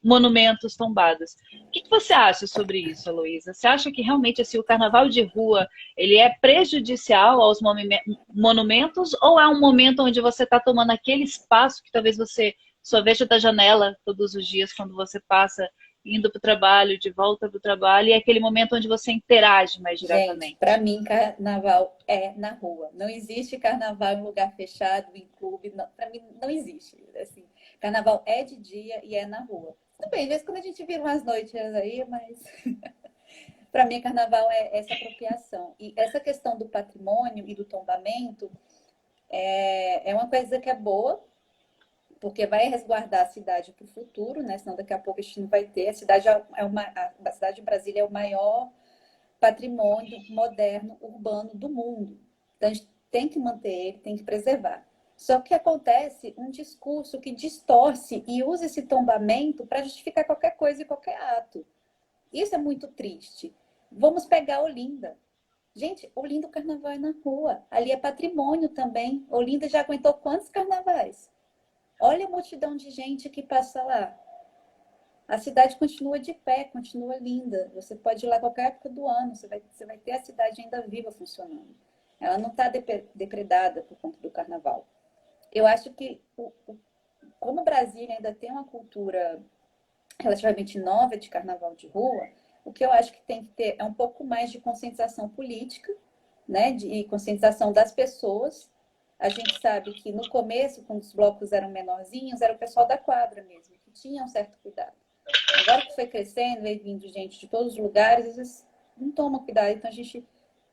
monumentos tombados. O que você acha sobre isso, Heloísa? Você acha que realmente assim, o carnaval de rua ele é prejudicial aos monumentos ou é um momento onde você está tomando aquele espaço que talvez você só veja da janela todos os dias quando você passa indo para o trabalho, de volta para o trabalho, e é aquele momento onde você interage mais diretamente? Gente, para mim, carnaval é na rua. Não existe carnaval em lugar fechado, em clube. Para mim, não existe. Assim, carnaval é de dia e é na rua. Tudo bem, às vezes quando a gente vira umas noites aí, mas para mim, carnaval é essa apropriação. E essa questão do patrimônio e do tombamento é uma coisa que é boa, porque vai resguardar a cidade para o futuro, né? Senão daqui a pouco a gente não vai ter. A cidade a cidade de Brasília é o maior patrimônio moderno urbano do mundo. Então a gente tem que manter ele, tem que preservar. Só que acontece um discurso que distorce e usa esse tombamento para justificar qualquer coisa e qualquer ato. Isso é muito triste. Vamos pegar Olinda. Gente, Olinda, o carnaval é na rua. Ali é patrimônio também. Olinda já aguentou quantos carnavais? Olha a multidão de gente que passa lá. A cidade continua de pé, continua linda. Você pode ir lá qualquer época do ano, você vai ter a cidade ainda viva funcionando. Ela não está depredada por conta do carnaval. Eu acho que, como o Brasil ainda tem uma cultura relativamente nova de carnaval de rua, o que eu acho que tem que ter é um pouco mais de conscientização política, né, de conscientização das pessoas. A gente sabe que no começo, quando os blocos eram menorzinhos, era o pessoal da quadra mesmo, que tinha um certo cuidado. Agora que foi crescendo, veio vindo gente de todos os lugares, às vezes não toma cuidado. Então a gente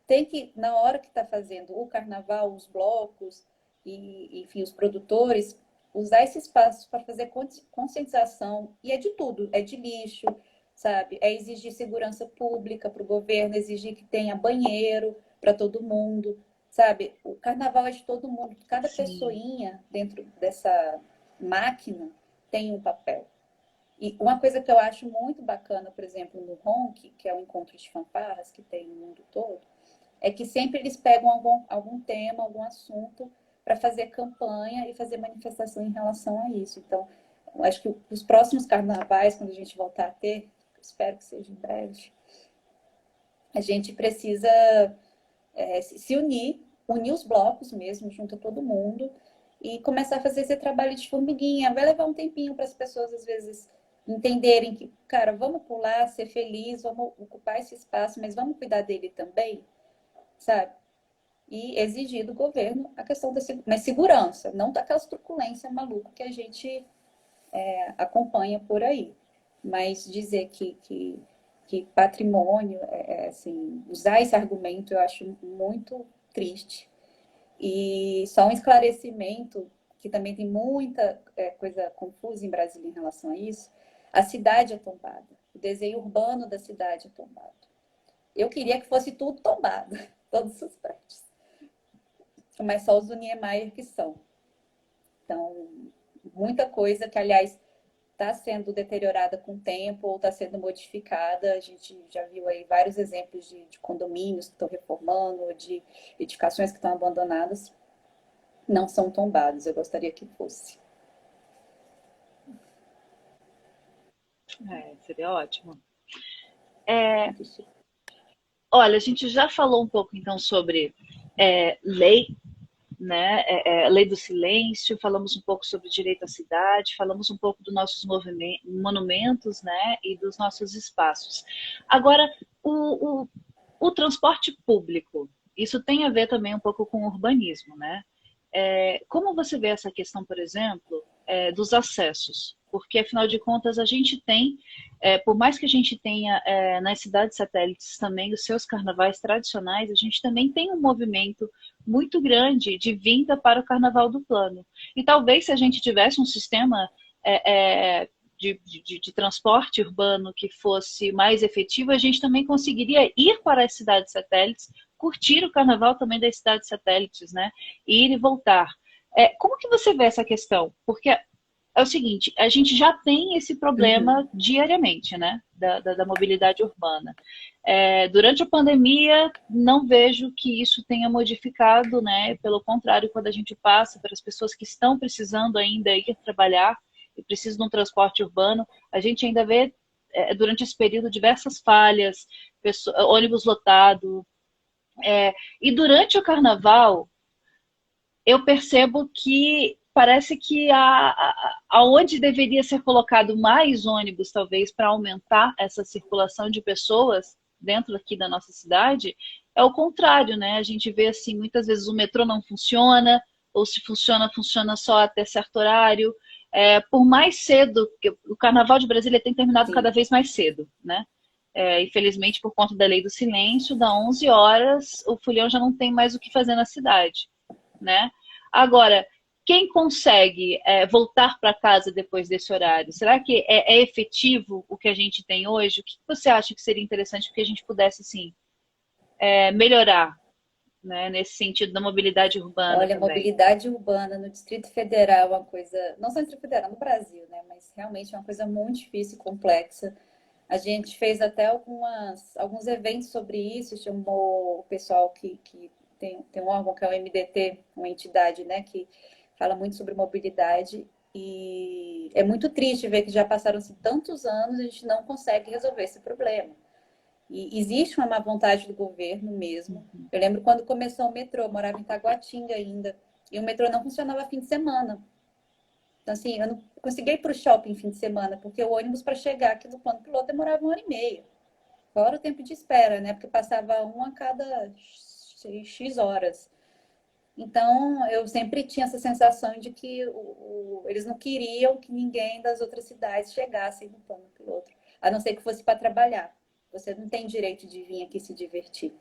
tem que, na hora que está fazendo o carnaval, os blocos e, enfim, os produtores, usar esse espaço para fazer conscientização. E é de tudo, é de lixo, sabe? É exigir segurança pública para o governo, exigir que tenha banheiro para todo mundo, sabe? O carnaval é de todo mundo. Cada Sim. pessoinha dentro dessa máquina tem um papel. E uma coisa que eu acho muito bacana, por exemplo, no RONC, que é o encontro de fanfarras que tem no mundo todo, é que sempre eles pegam algum tema, algum assunto para fazer campanha e fazer manifestação em relação a isso. Então, eu acho que os próximos carnavais, quando a gente voltar a ter, espero que seja em breve, a gente precisa se unir os blocos mesmo, junto a todo mundo, e começar a fazer esse trabalho de formiguinha. Vai levar um tempinho para as pessoas, às vezes, entenderem que, cara, vamos pular, ser feliz, vamos ocupar esse espaço, mas vamos cuidar dele também, sabe? E exigir do governo a questão da segurança, não daquela truculência maluca que a gente acompanha por aí. Mas dizer que patrimônio, assim, usar esse argumento eu acho muito triste. E só um esclarecimento, que também tem muita coisa confusa em Brasília em relação a isso, a cidade é tombada, o desenho urbano da cidade é tombado. Eu queria que fosse tudo tombado, todos os prédios. Mas só os do Niemeyer que são. Então, muita coisa que, aliás, está sendo deteriorada com o tempo ou está sendo modificada. A gente já viu aí vários exemplos de condomínios que estão reformando, de edificações que estão abandonadas, não são tombados. Eu gostaria que fosse. Seria ótimo. Olha, a gente já falou um pouco então sobre lei, né? Lei do silêncio, falamos um pouco sobre direito à cidade, falamos um pouco dos nossos monumentos, né? E dos nossos espaços. Agora, o transporte público, isso tem a ver também um pouco com o urbanismo, né? Como você vê essa questão, por exemplo, dos acessos? Porque, afinal de contas, a gente tem, por mais que a gente tenha nas cidades satélites também os seus carnavais tradicionais, a gente também tem um movimento muito grande de vinda para o Carnaval do Plano. E talvez se a gente tivesse um sistema de transporte urbano que fosse mais efetivo, a gente também conseguiria ir para as cidades satélites, curtir o Carnaval também das cidades satélites, né? Ir e voltar. Como que você vê essa questão? Porque é o seguinte, a gente já tem esse problema diariamente, né? Da mobilidade urbana. Durante a pandemia, não vejo que isso tenha modificado, né? Pelo contrário, quando a gente passa para as pessoas que estão precisando ainda ir trabalhar e precisam de um transporte urbano, a gente ainda vê, durante esse período, diversas falhas, ônibus lotado. E durante o Carnaval, eu percebo que parece que aonde deveria ser colocado mais ônibus, talvez, para aumentar essa circulação de pessoas dentro aqui da nossa cidade, é o contrário, né? A gente vê, assim, muitas vezes o metrô não funciona, ou se funciona, funciona só até certo horário. Por mais cedo, o Carnaval de Brasília tem terminado cada vez mais cedo, né? Infelizmente, por conta da lei do silêncio, das 11 horas, o folião já não tem mais o que fazer na cidade, né? Agora, quem consegue voltar para casa depois desse horário? Será que é efetivo o que a gente tem hoje? O que você acha que seria interessante que a gente pudesse, assim, melhorar, né, nesse sentido da mobilidade urbana? Olha, também? Mobilidade urbana no Distrito Federal é uma coisa, não só no Distrito Federal, no Brasil, né? Mas realmente é uma coisa muito difícil e complexa. A gente fez até alguns eventos sobre isso, chamou o pessoal que tem um órgão que é o MDT, uma entidade, né, que fala muito sobre mobilidade. E é muito triste ver que já passaram-se tantos anos e a gente não consegue resolver esse problema. E existe uma má vontade do governo mesmo. Eu lembro quando começou o metrô, eu morava em Taguatinga ainda, e o metrô não funcionava fim de semana. Então, assim, eu não conseguia ir para o shopping fim de semana, porque o ônibus para chegar aqui no plano piloto demorava 1 hora e meia. Fora o tempo de espera, né? Porque passava um a cada X horas. Então, eu sempre tinha essa sensação de que eles não queriam que ninguém das outras cidades chegasse no plano piloto, a não ser que fosse para trabalhar. Você não tem direito de vir aqui se divertir.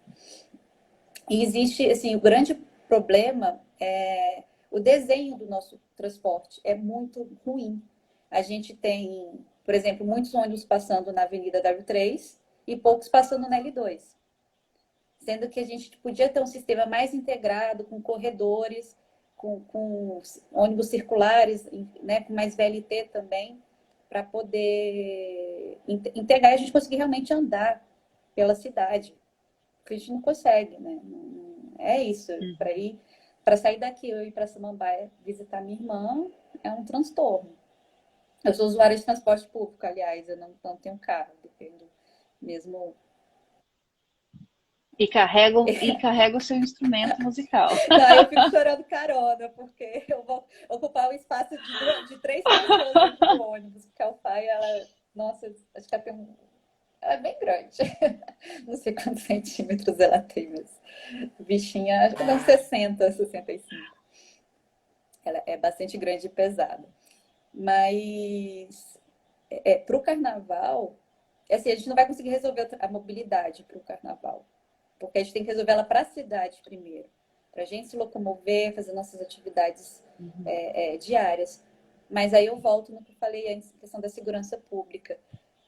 E existe, assim, o grande problema é o desenho do nosso transporte é muito ruim. A gente tem, por exemplo, muitos ônibus passando na Avenida W3 e poucos passando na L2. Sendo que a gente podia ter um sistema mais integrado, com corredores, com ônibus circulares, né, com mais VLT também, para poder integrar e a gente conseguir realmente andar pela cidade. Porque a gente não consegue, né? É isso. Para sair daqui, eu ir para Samambaia visitar minha irmã, é um transtorno. Eu sou usuária de transporte público, aliás, eu não tenho carro, dependo mesmo. E carrega o seu instrumento musical. Não, eu fico chorando carona, porque eu vou ocupar o espaço de 3 pessoas dentro do ônibus, porque a Alfaia, ela, nossa, acho que ela tem ela é bem grande. Não sei quantos centímetros ela tem, mas bichinha, acho que dá uns 60, 65. Ela é bastante grande e pesada. Mas para o carnaval, assim, a gente não vai conseguir resolver a mobilidade para o carnaval. Porque a gente tem que resolver ela para a cidade primeiro. Para a gente se locomover, fazer nossas atividades diárias. Mas aí eu volto no que eu falei antes, questão da segurança pública.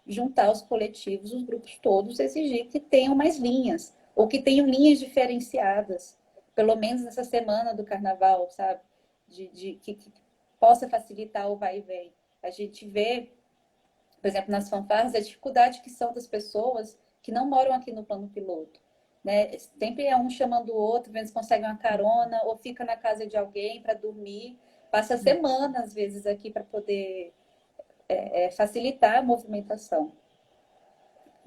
Juntar os coletivos, os grupos todos, exigir que tenham mais linhas. Ou que tenham linhas diferenciadas. Pelo menos nessa semana do carnaval, sabe? Que possa facilitar o vai e vem. A gente vê, por exemplo, nas fanfarras, a dificuldade que são das pessoas que não moram aqui no plano piloto. Né? Sempre é um chamando o outro, vendo se consegue uma carona, ou fica na casa de alguém para dormir. Passa semana, às vezes, aqui para poder facilitar a movimentação.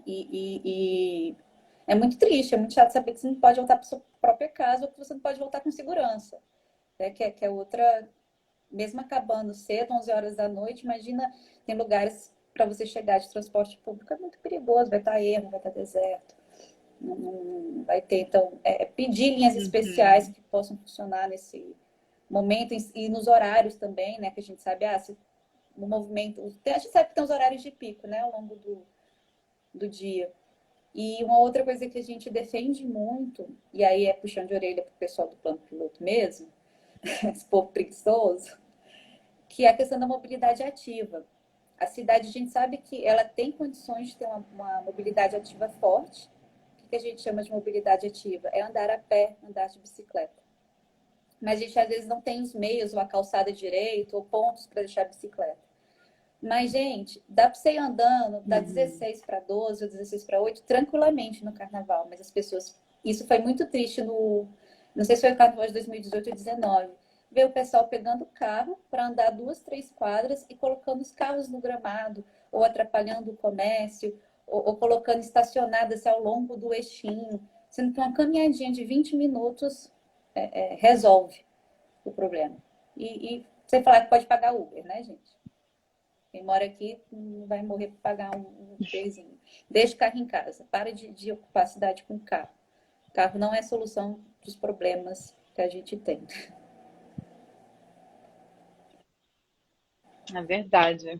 E é muito triste, é muito chato saber que você não pode voltar para sua própria casa ou que você não pode voltar com segurança. Né? Que é outra, mesmo acabando cedo, 11 horas da noite, imagina, tem lugares para você chegar de transporte público, é muito perigoso, vai estar ermo, vai estar deserto. Não vai ter, então, pedir linhas especiais que possam funcionar nesse momento e nos horários também, né? Que a gente sabe, o movimento. A gente sabe que tem os horários de pico, né? Ao longo do dia. E uma outra coisa que a gente defende muito, e aí é puxão de orelha para o pessoal do plano piloto mesmo, esse povo preguiçoso, que é a questão da mobilidade ativa. A cidade, a gente sabe que ela tem condições de ter uma mobilidade ativa forte. O que a gente chama de mobilidade ativa? É andar a pé, andar de bicicleta. Mas a gente às vezes não tem os meios, ou a calçada direito, ou pontos para deixar a bicicleta. Mas, gente, dá para você ir andando, dá 16 para 12 ou 16 para 8, tranquilamente no carnaval. Mas as pessoas. Isso foi muito triste no. Não sei se foi o carnaval de 2018 ou 2019. Ver o pessoal pegando o carro para andar 2, 3 quadras e colocando os carros no gramado, ou atrapalhando o comércio, ou colocando estacionadas ao longo do eixinho. Sendo que uma caminhadinha de 20 minutos resolve o problema. E sem falar que pode pagar Uber, né, gente? Quem mora aqui não vai morrer por pagar um Uberzinho. Deixa o carro em casa. Para de ocupar a cidade com carro. Carro não é a solução dos problemas que a gente tem. É verdade.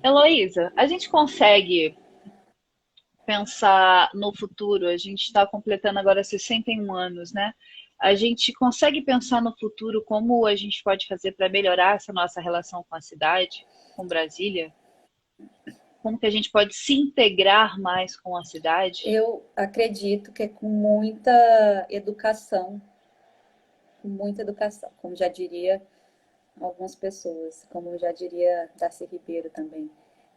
Heloísa, a gente consegue pensar no futuro? A gente está completando agora 61 anos, né? A gente consegue pensar no futuro como a gente pode fazer para melhorar essa nossa relação com a cidade, com Brasília? Como que a gente pode se integrar mais com a cidade? Eu acredito que é educação, com muita educação, como já diria algumas pessoas, como já diria Darcy Ribeiro também.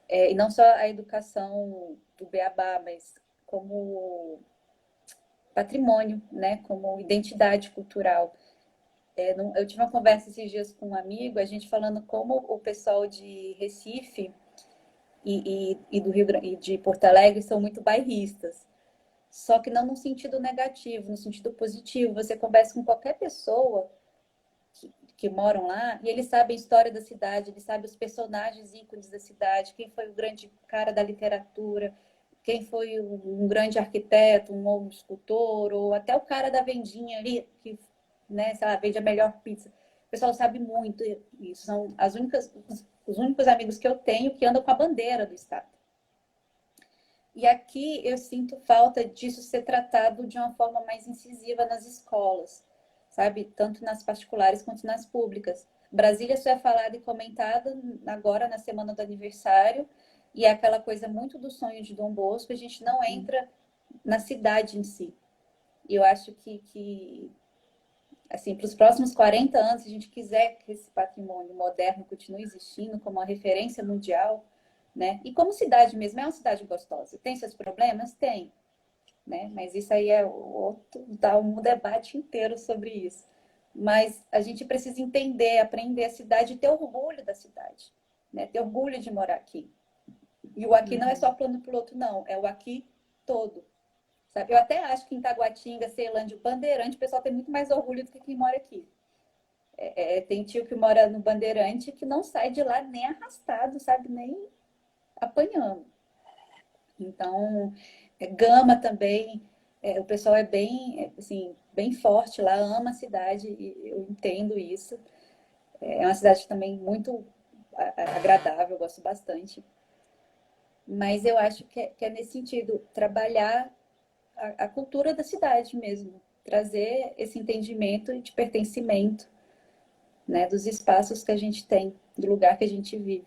E não só a educação do beabá, mas como patrimônio, né? Como identidade cultural. Eu tive uma conversa esses dias com um amigo, a gente falando como o pessoal de Recife e do Rio Grande, e de Porto Alegre são muito bairristas. Só que não no sentido negativo, no sentido positivo. Você conversa com qualquer pessoa que moram lá e eles sabem a história da cidade, eles sabem os personagens ícones da cidade, quem foi o grande cara da literatura, quem foi um grande arquiteto, um bom escultor, ou até o cara da vendinha ali, que, né, sei lá, vende a melhor pizza. O pessoal sabe muito isso. São os únicos amigos que eu tenho que andam com a bandeira do estado. E aqui eu sinto falta disso ser tratado de uma forma mais incisiva nas escolas, sabe? Tanto nas particulares quanto nas públicas. Brasília só é falada e comentada agora na semana do aniversário, e é aquela coisa muito do sonho de Dom Bosco, a gente não entra na cidade em si. E eu acho que assim, para os próximos 40 anos, se a gente quiser que esse patrimônio moderno continue existindo como uma referência mundial, né? E como cidade mesmo, é uma cidade gostosa. Tem seus problemas? Tem, né? Mas isso aí é outro, dá um debate inteiro sobre isso. Mas a gente precisa entender, aprender a cidade e ter orgulho da cidade, né? Ter orgulho de morar aqui. E o aqui não é só plano piloto, não. É o aqui todo. Sabe? Eu até acho que em Taguatinga, Ceilândia, Bandeirante, o pessoal tem muito mais orgulho do que quem mora aqui. Tem tio que mora no Bandeirante que não sai de lá nem arrastado, sabe? Nem apanhando. Então, Gama também, o pessoal é bem, assim, bem forte lá, ama a cidade, e eu entendo isso. É uma cidade também muito agradável, eu gosto bastante. Mas eu acho que é nesse sentido, trabalhar a cultura da cidade mesmo, trazer esse entendimento de pertencimento, né, dos espaços que a gente tem, do lugar que a gente vive.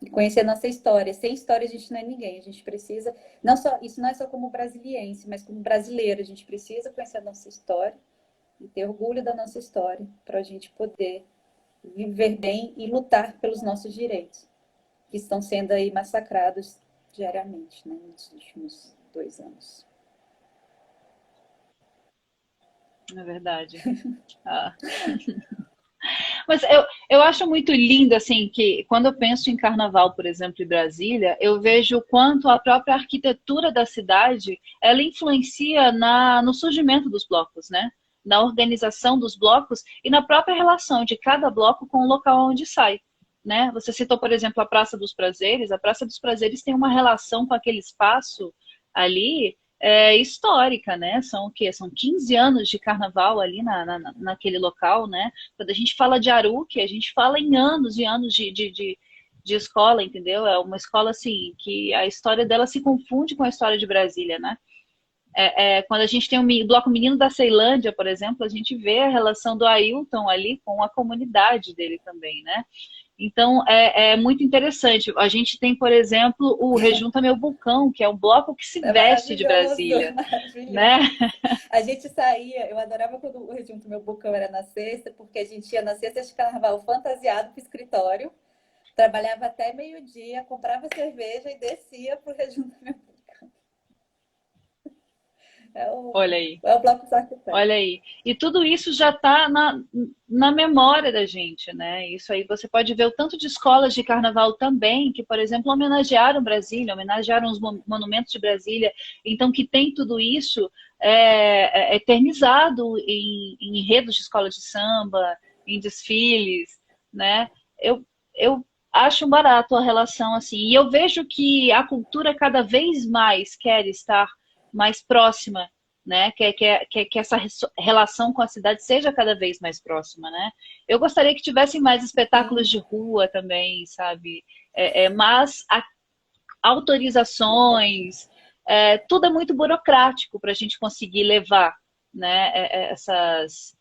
E conhecer a nossa história. Sem história a gente não é ninguém. A gente precisa, não só, isso não é só como brasiliense, mas como brasileiro. A gente precisa conhecer a nossa história e ter orgulho da nossa história para a gente poder viver bem e lutar pelos nossos direitos, que estão sendo aí massacrados diariamente, né, nos últimos 2 anos. É verdade. Ah. Mas eu acho muito lindo, assim, que quando eu penso em carnaval, por exemplo, em Brasília, eu vejo o quanto a própria arquitetura da cidade, ela influencia no surgimento dos blocos, né? Na organização dos blocos e na própria relação de cada bloco com o local onde sai, né? Você citou, por exemplo, a Praça dos Prazeres. A Praça dos Prazeres tem uma relação com aquele espaço ali histórica, né? São o quê? São 15 anos de carnaval ali naquele local, né? Quando a gente fala de Aruque, a gente fala em anos e anos de escola, entendeu? É uma escola, assim, que a história dela se confunde com a história de Brasília, né? Quando a gente tem o Bloco Menino da Ceilândia, por exemplo, a gente vê a relação do Ailton ali com a comunidade dele também, né? Então, é muito interessante. A gente tem, por exemplo, o Rejunta Meu Vulcão, que é um bloco que se É veste de maravilhoso, Brasília, né? maravilhoso. A gente saía, eu adorava quando o Rejunto Meu Bocão era na sexta, porque a gente ia na sexta de carnaval fantasiado pro escritório, trabalhava até meio-dia, comprava cerveja e descia pro Rejunto Meu Bocão. Olha aí. É o bloco dos arquitetos. Olha aí. E tudo isso já está na memória da gente, né? Isso aí você pode ver o tanto de escolas de carnaval também, que, por exemplo, homenagearam Brasília, homenagearam os monumentos de Brasília. Então, que tem tudo isso eternizado em enredos de escola de samba, em desfiles, né? Eu acho barato a relação assim. E eu vejo que a cultura cada vez mais quer estar mais próxima, né? Que essa relação com a cidade seja cada vez mais próxima, né? Eu gostaria que tivessem mais espetáculos Sim. de rua também, sabe? Mas autorizações, tudo é muito burocrático para a gente conseguir levar, né, essas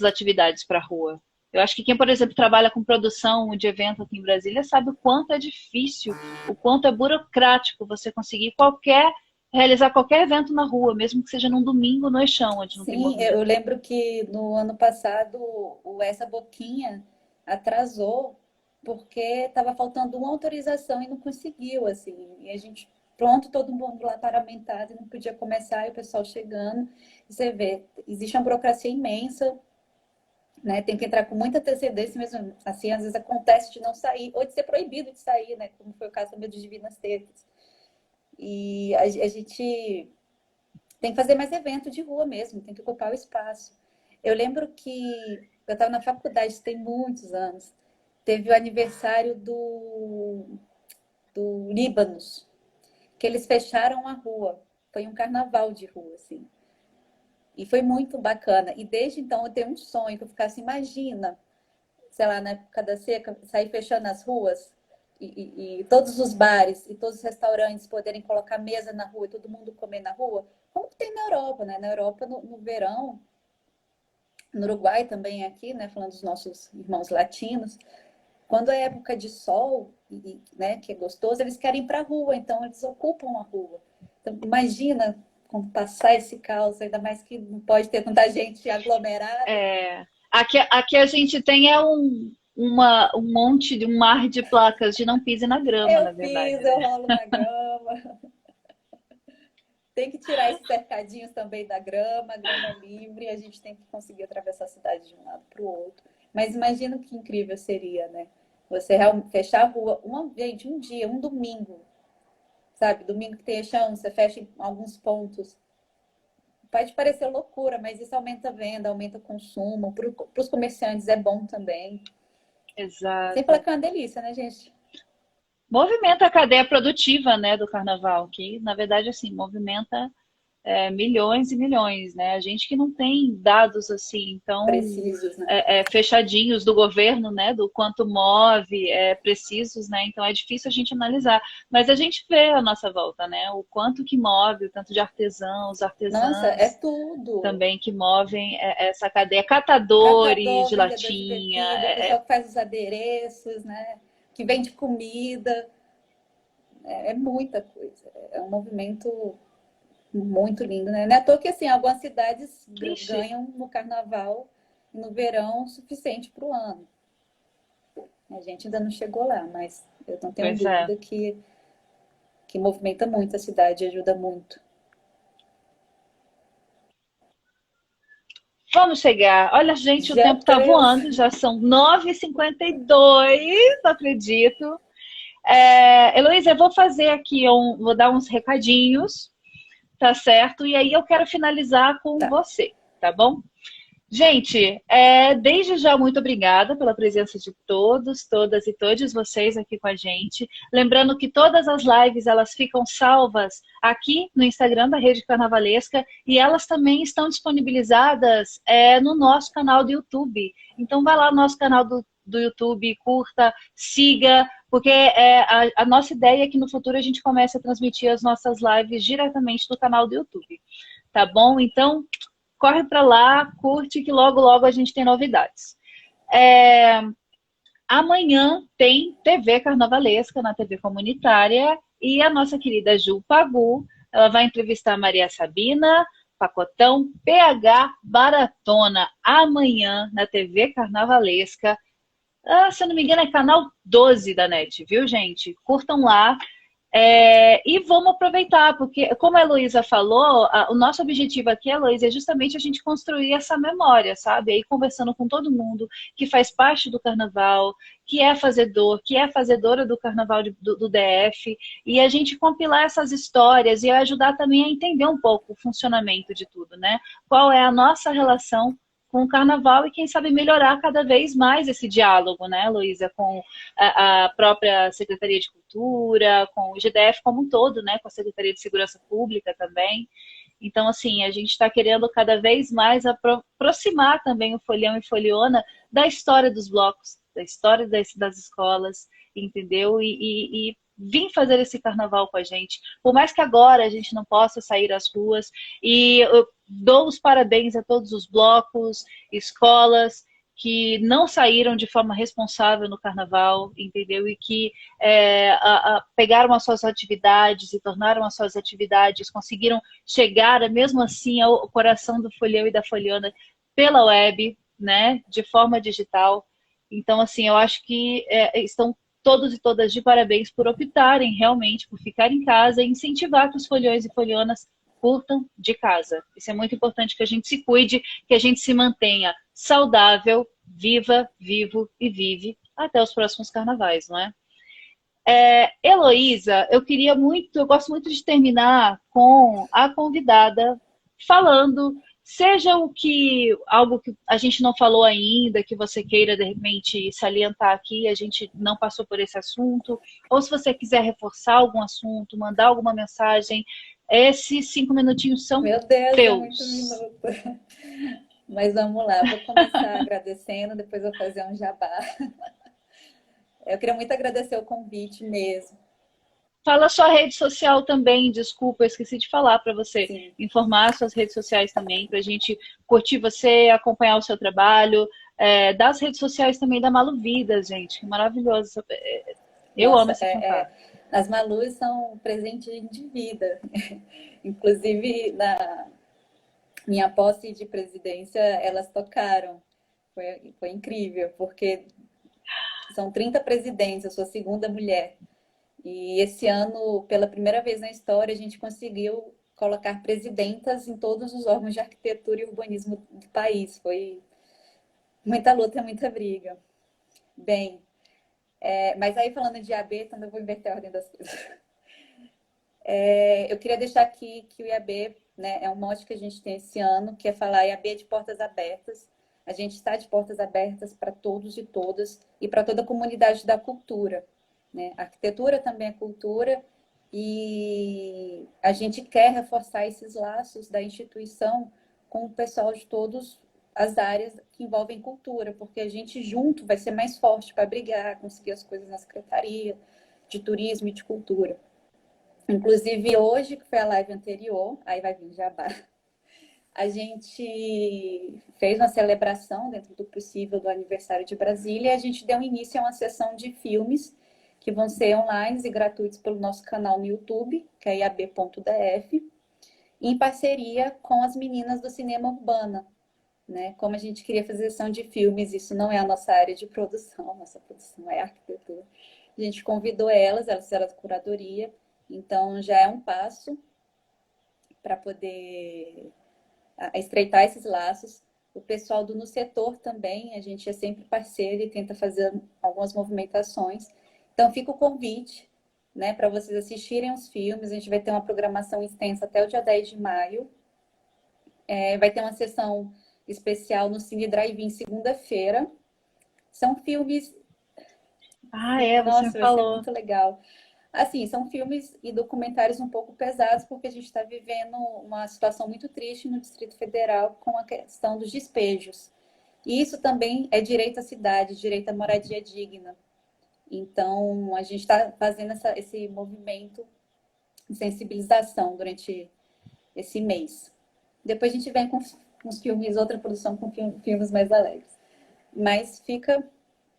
atividades para a rua. Eu acho que quem, por exemplo, trabalha com produção de evento aqui em Brasília sabe o quanto é difícil, o quanto é burocrático você conseguir realizar qualquer evento na rua, mesmo que seja num domingo no eixão, onde não tem Sim, eu movimento. lembro que no ano passado o Essa Boquinha atrasou porque estava faltando uma autorização e não conseguiu, assim. E a gente, pronto, todo mundo lá paramentado e não podia começar, e o pessoal chegando. E você vê, existe uma burocracia imensa, né? Tem que entrar com muita antecedência mesmo. Assim, às vezes acontece de não sair, ou de ser proibido de sair, né? Como foi o caso também de Divinas Terças. E a gente tem que fazer mais evento de rua mesmo, tem que ocupar o espaço. Eu lembro que eu estava na faculdade, tem muitos anos, teve o aniversário do Líbanos. que eles fecharam a rua. Foi um carnaval de rua, assim. E foi muito bacana. E desde então eu tenho um sonho que eu ficasse, imagina, sei lá, na época da seca, sair fechando as ruas e todos os bares e todos os restaurantes poderem colocar mesa na rua e todo mundo comer na rua, como que tem na Europa, né? Na Europa, no verão, no Uruguai também aqui, né? Falando dos nossos irmãos latinos, quando é época de sol, né, que é gostoso, eles querem ir para a rua, então eles ocupam a rua. Então, imagina quando passar esse caos, ainda mais que não pode ter tanta gente aglomerada. Aqui a gente tem um monte de um mar de placas de não pise na grama, na Eu verdade, fiz, né? eu rolo na grama. Tem que tirar esses cercadinhos também da grama, grama livre, a gente tem que conseguir atravessar a cidade de um lado para o outro. Mas imagina que incrível seria, né? Você fechar a rua, gente, um dia, um domingo, sabe? Domingo que tem chão, você fecha em alguns pontos. Pode parecer loucura, mas isso aumenta a venda, aumenta o consumo. Para os comerciantes é bom também. Sem falar Exato. que é uma delícia, né, gente? Movimenta a cadeia produtiva, né, do carnaval, que na verdade assim movimenta milhões e milhões, né? A gente que não tem dados assim tão Precisos, né? fechadinhos do governo, né? Do quanto move, precisos, né? Então é difícil a gente analisar. Mas a gente vê à nossa volta, né? O quanto que move, o tanto de artesãos, Nossa, é artesãs tudo. também que movem essa cadeia, catadores Catador, de vendedor de latinha. bebida, o pessoal que faz os adereços, né? Que vende comida. É muita coisa. É um movimento muito lindo, né? Não é à toa que, assim, algumas cidades Ixi, ganham no carnaval e no verão o suficiente para o ano. A gente ainda não chegou lá, mas eu não tenho pois é. dúvida que movimenta muito a cidade, ajuda muito. Vamos chegar. Olha, gente, o Já tempo tá temos. voando, já são 9h52, não acredito. Heloísa, eu vou fazer aqui, vou dar uns recadinhos, tá certo? E aí eu quero finalizar com Tá. você, tá bom? Gente, desde já muito obrigada pela presença de todos, todas e todos vocês aqui com a gente. Lembrando que todas as lives elas ficam salvas aqui no Instagram da Rede Carnavalesca e elas também estão disponibilizadas no nosso canal do YouTube. Então vai lá no nosso canal do YouTube, curta, siga, porque a nossa ideia é que no futuro a gente comece a transmitir as nossas lives diretamente do canal do YouTube. Tá bom? Então, corre para lá, curte, que logo, logo a gente tem novidades. Amanhã tem TV Carnavalesca na TV Comunitária e a nossa querida Ju Pagu, ela vai entrevistar a Maria Sabina, Pacotão, PH Baratona, amanhã na TV Carnavalesca. Se eu não me engano, é canal 12 da NET, viu, gente? Curtam lá. E vamos aproveitar, porque, como a Heloísa falou, o nosso objetivo aqui, Heloísa, é justamente a gente construir essa memória, sabe? Aí conversando com todo mundo que faz parte do carnaval, que é fazedor, que é fazedora do carnaval do DF, e a gente compilar essas histórias e ajudar também a entender um pouco o funcionamento de tudo, né? Qual é a nossa relação com o carnaval e quem sabe melhorar cada vez mais esse diálogo, né, Luísa, com a própria Secretaria de Cultura, com o GDF como um todo, né, com a Secretaria de Segurança Pública também. Então, assim, a gente está querendo cada vez mais aproximar também o Folião e Foliona da história dos blocos, da história das escolas, entendeu? E vir fazer esse carnaval com a gente. Por mais que agora a gente não possa sair às ruas, e eu dou os parabéns a todos os blocos, escolas que não saíram de forma responsável no carnaval, entendeu? E que pegaram as suas atividades e tornaram as suas atividades, conseguiram chegar, mesmo assim, ao coração do Folião e da Foliona pela web, né? De forma digital. Então, assim, eu acho que estão todos e todas de parabéns por optarem realmente por ficar em casa e incentivar que os foliões e folionas curtam de casa. Isso é muito importante, que a gente se cuide, que a gente se mantenha saudável, viva, vivo e vive até os próximos carnavais, não é? Heloísa, eu gosto muito de terminar com a convidada falando seja algo que a gente não falou ainda, que você queira, de repente, salientar aqui, a gente não passou por esse assunto, ou se você quiser reforçar algum assunto, mandar alguma mensagem, esses 5 minutinhos são Meu Deus, é muito teus. minuto. Mas vamos lá, vou começar agradecendo, depois eu vou fazer um jabá. Eu queria muito agradecer o convite mesmo. Fala sua rede social também, desculpa, eu esqueci de falar para você. Sim. Informar suas redes sociais também, para a gente curtir você, acompanhar o seu trabalho. Das redes sociais também da Malu Vida, gente, maravilhoso. Eu amo essa fantasma. As Malus são um presente de vida. Inclusive, na minha posse de presidência, elas tocaram. Foi incrível, porque são 30 presidentes, eu sou a segunda mulher. E esse ano, pela primeira vez na história, a gente conseguiu colocar presidentas em todos os órgãos de arquitetura e urbanismo do país. Foi muita luta, muita briga. Bem, mas aí falando de IAB, então eu vou inverter a ordem das coisas. Eu queria deixar aqui que o IAB, né, é um mote que a gente tem esse ano, que é falar IAB de portas abertas. A gente está de portas abertas para todos e todas e para toda a comunidade da cultura. Né? A arquitetura também é cultura e a gente quer reforçar esses laços da instituição com o pessoal de todas as áreas que envolvem cultura, porque a gente junto vai ser mais forte para brigar, conseguir as coisas na Secretaria de Turismo e de Cultura. Inclusive hoje, que foi a live anterior, aí vai vir jabá, a gente fez uma celebração dentro do possível do aniversário de Brasília e a gente deu início a uma sessão de filmes que vão ser online e gratuitos pelo nosso canal no YouTube, que é iab.df, em parceria com as meninas do Cinema Urbana. Né? Como a gente queria fazer sessão de filmes, isso não é a nossa área de produção, nossa produção é arquitetura. A gente convidou elas fizeram a curadoria, então já é um passo para poder estreitar esses laços. O pessoal do No Setor também, a gente é sempre parceiro e tenta fazer algumas movimentações. Então, fica o convite, né, para vocês assistirem os filmes. A gente vai ter uma programação extensa até o dia 10 de maio. Vai ter uma sessão especial no Cine Drive-In segunda-feira. São filmes... Você falou. Vai ser muito legal. Assim, são filmes e documentários um pouco pesados, porque a gente está vivendo uma situação muito triste no Distrito Federal com a questão dos despejos. E isso também é direito à cidade, direito à moradia digna. Então, a gente está fazendo esse movimento de sensibilização durante esse mês. Depois a gente vem com uns filmes, outra produção com filmes mais alegres. Mas fica,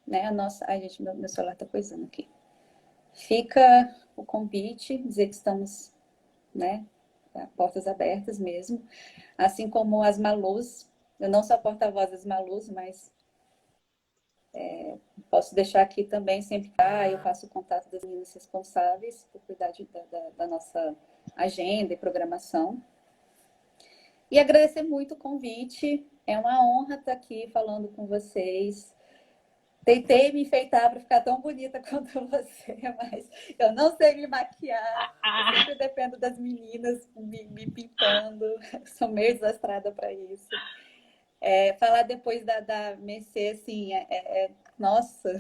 né, a nossa... Ai, gente, meu celular está coisando aqui. Fica o convite, dizer que estamos, né, portas abertas mesmo. Assim como as Malus. Eu não sou a porta-voz das Malus, mas... posso deixar aqui também, sempre que eu faço o contato das meninas responsáveis por cuidar da nossa agenda e programação. E agradecer muito o convite. É uma honra estar aqui falando com vocês. Tentei me enfeitar para ficar tão bonita quanto você, mas eu não sei me maquiar. Eu sempre dependo das meninas me pintando. Sou meio desastrada para isso. Falar depois da Mercê, assim, nossa,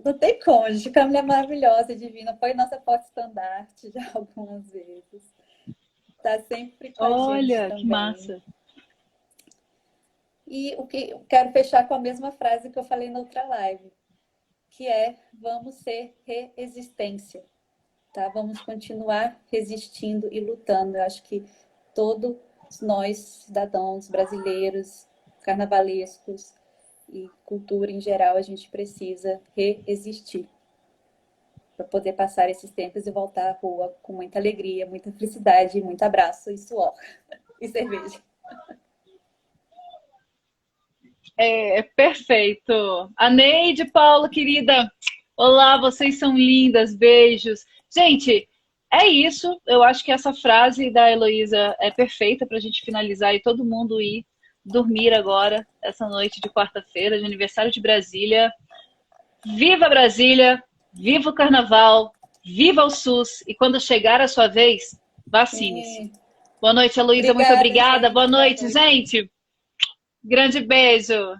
não tem como, a gente fica uma mulher maravilhosa, divina, foi nossa porta-estandarte já algumas vezes, tá sempre com a gente também. Olha, que massa. E eu quero fechar com a mesma frase que eu falei na outra live, que vamos ser resistência, tá? Vamos continuar resistindo e lutando. Eu acho que todos nós, cidadãos brasileiros, carnavalescos e cultura em geral, a gente precisa resistir para poder passar esses tempos e voltar à rua com muita alegria, muita felicidade, muito abraço e suor e cerveja. Perfeito. A Neide, Paula, querida, olá, vocês são lindas, beijos. Gente, é isso, eu acho que essa frase da Heloísa é perfeita para a gente finalizar e todo mundo ir dormir agora, essa noite de quarta-feira, de aniversário de Brasília. Viva Brasília, viva o Carnaval, viva o SUS, e quando chegar a sua vez, vacine-se. Boa noite, Heloísa. Muito Obrigada, obrigada. gente. Boa noite, gente. Grande beijo.